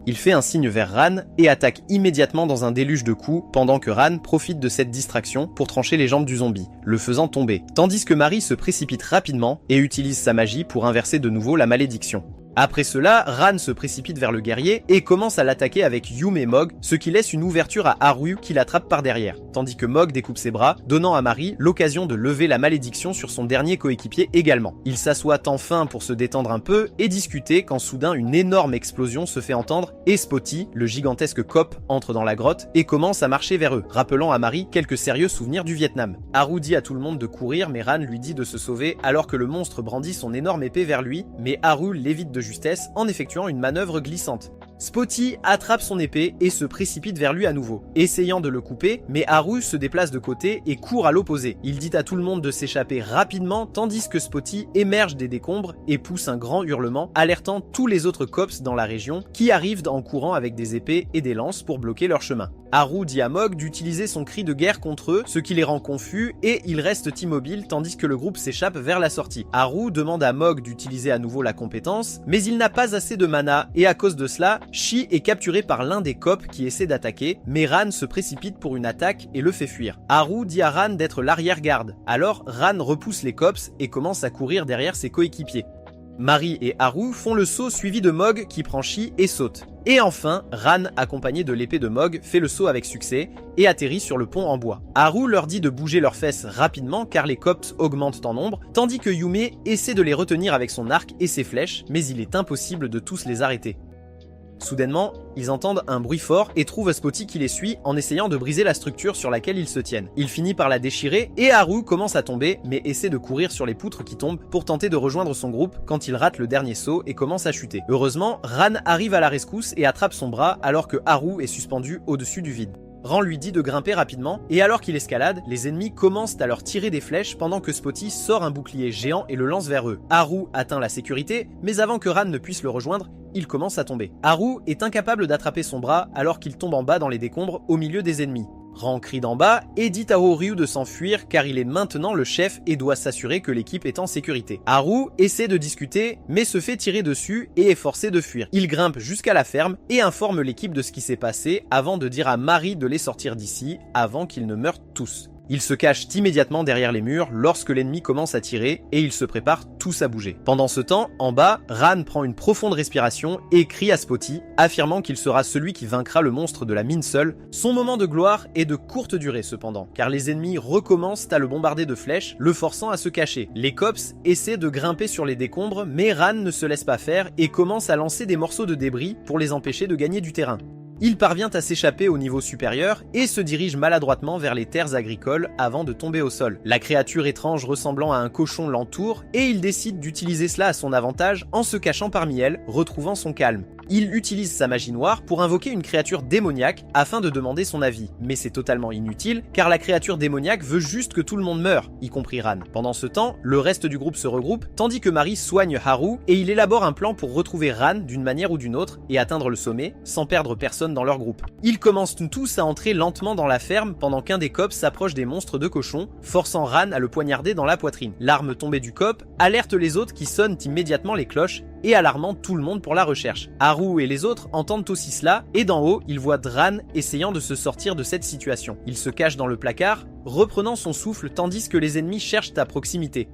Il fait un signe vers Ran et attaque immédiatement dans un déluge de coups pendant que Ran profite de cette distraction pour trancher les jambes du zombie, le faisant tomber, tandis que Mari se précipite rapidement et utilise sa magie pour inverser de nouveau la malédiction. Après cela, Ran se précipite vers le guerrier et commence à l'attaquer avec Yum et Mog, ce qui laisse une ouverture à Haru qui l'attrape par derrière, tandis que Mog découpe ses bras, donnant à Mari l'occasion de lever la malédiction sur son dernier coéquipier également. Ils s'assoient enfin pour se détendre un peu et discuter quand soudain une énorme explosion se fait entendre et Spotty, le gigantesque cop, entre dans la grotte et commence à marcher vers eux, rappelant à Mari quelques sérieux souvenirs du Vietnam. Haru dit à tout le monde de courir mais Ran lui dit de se sauver alors que le monstre brandit son énorme épée vers lui, mais Haru l'évite de justesse en effectuant une manœuvre glissante. Spotty attrape son épée et se précipite vers lui à nouveau, essayant de le couper, mais Haru se déplace de côté et court à l'opposé. Il dit à tout le monde de s'échapper rapidement tandis que Spotty émerge des décombres et pousse un grand hurlement, alertant tous les autres cops dans la région qui arrivent en courant avec des épées et des lances pour bloquer leur chemin. Haru dit à Mog d'utiliser son cri de guerre contre eux, ce qui les rend confus et ils restent immobiles tandis que le groupe s'échappe vers la sortie. Haru demande à Mog d'utiliser à nouveau la compétence, mais il n'a pas assez de mana et à cause de cela, Shi est capturé par l'un des cops qui essaie d'attaquer, mais Ran se précipite pour une attaque et le fait fuir. Haru dit à Ran d'être l'arrière-garde. Alors Ran repousse les cops et commence à courir derrière ses coéquipiers. Mari et Haru font le saut suivi de Mog qui prend Shi et saute. Et enfin, Ran, accompagné de l'épée de Mog, fait le saut avec succès et atterrit sur le pont en bois. Haru leur dit de bouger leurs fesses rapidement car les cops augmentent en nombre, tandis que Yume essaie de les retenir avec son arc et ses flèches, mais il est impossible de tous les arrêter. Soudainement, ils entendent un bruit fort et trouvent Spotty qui les suit en essayant de briser la structure sur laquelle ils se tiennent. Il finit par la déchirer et Haru commence à tomber mais essaie de courir sur les poutres qui tombent pour tenter de rejoindre son groupe quand il rate le dernier saut et commence à chuter. Heureusement, Ran arrive à la rescousse et attrape son bras alors que Haru est suspendu au-dessus du vide. Ran lui dit de grimper rapidement, et alors qu'il escalade, les ennemis commencent à leur tirer des flèches pendant que Spotty sort un bouclier géant et le lance vers eux. Haru atteint la sécurité, mais avant que Ran ne puisse le rejoindre, il commence à tomber. Haru est incapable d'attraper son bras alors qu'il tombe en bas dans les décombres au milieu des ennemis. Ran crie d'en bas et dit à Horyu de s'enfuir car il est maintenant le chef et doit s'assurer que l'équipe est en sécurité. Haru essaie de discuter mais se fait tirer dessus et est forcé de fuir. Il grimpe jusqu'à la ferme et informe l'équipe de ce qui s'est passé avant de dire à Mari de les sortir d'ici avant qu'ils ne meurent tous. Ils se cachent immédiatement derrière les murs lorsque l'ennemi commence à tirer et ils se préparent tous à bouger. Pendant ce temps, en bas, Ran prend une profonde respiration et crie à Spotty, affirmant qu'il sera celui qui vaincra le monstre de la mine seul. Son moment de gloire est de courte durée cependant, car les ennemis recommencent à le bombarder de flèches, le forçant à se cacher. Les cops essaient de grimper sur les décombres, mais Ran ne se laisse pas faire et commence à lancer des morceaux de débris pour les empêcher de gagner du terrain. Il parvient à s'échapper au niveau supérieur et se dirige maladroitement vers les terres agricoles avant de tomber au sol. La créature étrange ressemblant à un cochon l'entoure et il décide d'utiliser cela à son avantage en se cachant parmi elles, retrouvant son calme. Il utilise sa magie noire pour invoquer une créature démoniaque afin de demander son avis. Mais c'est totalement inutile car la créature démoniaque veut juste que tout le monde meure, y compris Ran. Pendant ce temps, le reste du groupe se regroupe tandis que Mari soigne Haru et il élabore un plan pour retrouver Ran d'une manière ou d'une autre et atteindre le sommet sans perdre personne dans leur groupe. Ils commencent tous à entrer lentement dans la ferme pendant qu'un des cops s'approche des monstres de cochons, forçant Ran à le poignarder dans la poitrine. L'arme tombée du cop alerte les autres qui sonnent immédiatement les cloches et alarmant tout le monde pour la recherche. Haru et les autres entendent aussi cela et d'en haut, ils voient Ran essayant de se sortir de cette situation. Il se cache dans le placard, reprenant son souffle tandis que les ennemis cherchent à proximité.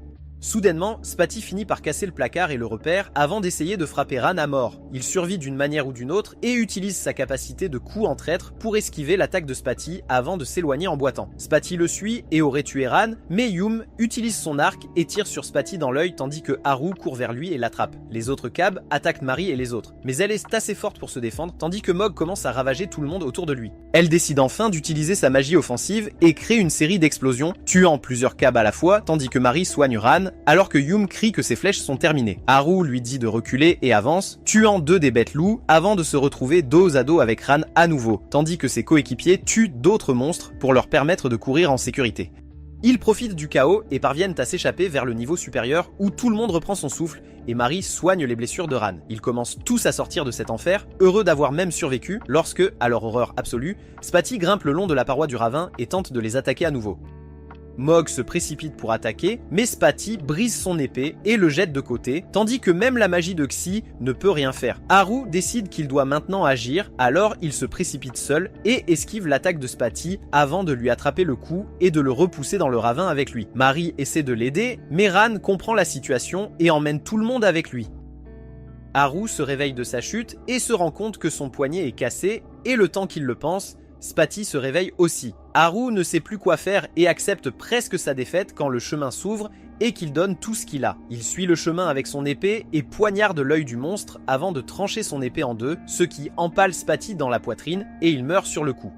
Soudainement, Spatty finit par casser le placard et le repère avant d'essayer de frapper Ran à mort. Il survit d'une manière ou d'une autre et utilise sa capacité de coup en traître pour esquiver l'attaque de Spatty avant de s'éloigner en boitant. Spatty le suit et aurait tué Ran, mais Yum utilise son arc et tire sur Spatty dans l'œil tandis que Haru court vers lui et l'attrape. Les autres cabs attaquent Mari et les autres, mais elle est assez forte pour se défendre tandis que Mog commence à ravager tout le monde autour de lui. Elle décide enfin d'utiliser sa magie offensive et crée une série d'explosions, tuant plusieurs cabs à la fois tandis que Mari soigne Ran, alors que Yum crie que ses flèches sont terminées. Haru lui dit de reculer et avance, tuant deux des bêtes loups avant de se retrouver dos à dos avec Ran à nouveau, tandis que ses coéquipiers tuent d'autres monstres pour leur permettre de courir en sécurité. Ils profitent du chaos et parviennent à s'échapper vers le niveau supérieur où tout le monde reprend son souffle et Mari soigne les blessures de Ran. Ils commencent tous à sortir de cet enfer, heureux d'avoir même survécu lorsque, à leur horreur absolue, Spatty grimpe le long de la paroi du ravin et tente de les attaquer à nouveau. Mog se précipite pour attaquer, mais Spatty brise son épée et le jette de côté, tandis que même la magie de Xi ne peut rien faire. Haru décide qu'il doit maintenant agir, alors il se précipite seul et esquive l'attaque de Spatty avant de lui attraper le cou et de le repousser dans le ravin avec lui. Mari essaie de l'aider, mais Ran comprend la situation et emmène tout le monde avec lui. Haru se réveille de sa chute et se rend compte que son poignet est cassé, et le temps qu'il le pense, Spatty se réveille aussi. Haru ne sait plus quoi faire et accepte presque sa défaite quand le chemin s'ouvre et qu'il donne tout ce qu'il a. Il suit le chemin avec son épée et poignarde l'œil du monstre avant de trancher son épée en deux, ce qui empale Spatty dans la poitrine et il meurt sur le coup.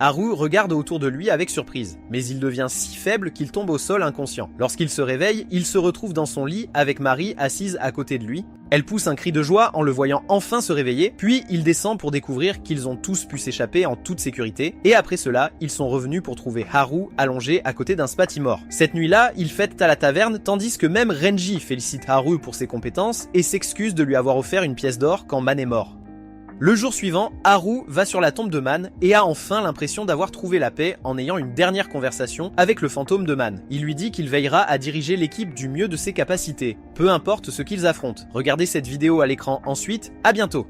Haru regarde autour de lui avec surprise, mais il devient si faible qu'il tombe au sol inconscient. Lorsqu'il se réveille, il se retrouve dans son lit avec Mari assise à côté de lui. Elle pousse un cri de joie en le voyant enfin se réveiller, puis il descend pour découvrir qu'ils ont tous pu s'échapper en toute sécurité, et après cela, ils sont revenus pour trouver Haru allongé à côté d'un Spatty mort. Cette nuit-là, ils fêtent à la taverne, tandis que même Renji félicite Haru pour ses compétences et s'excuse de lui avoir offert une pièce d'or quand Man est mort. Le jour suivant, Haru va sur la tombe de Man et a enfin l'impression d'avoir trouvé la paix en ayant une dernière conversation avec le fantôme de Man. Il lui dit qu'il veillera à diriger l'équipe du mieux de ses capacités, peu importe ce qu'ils affrontent. Regardez cette vidéo à l'écran ensuite, à bientôt.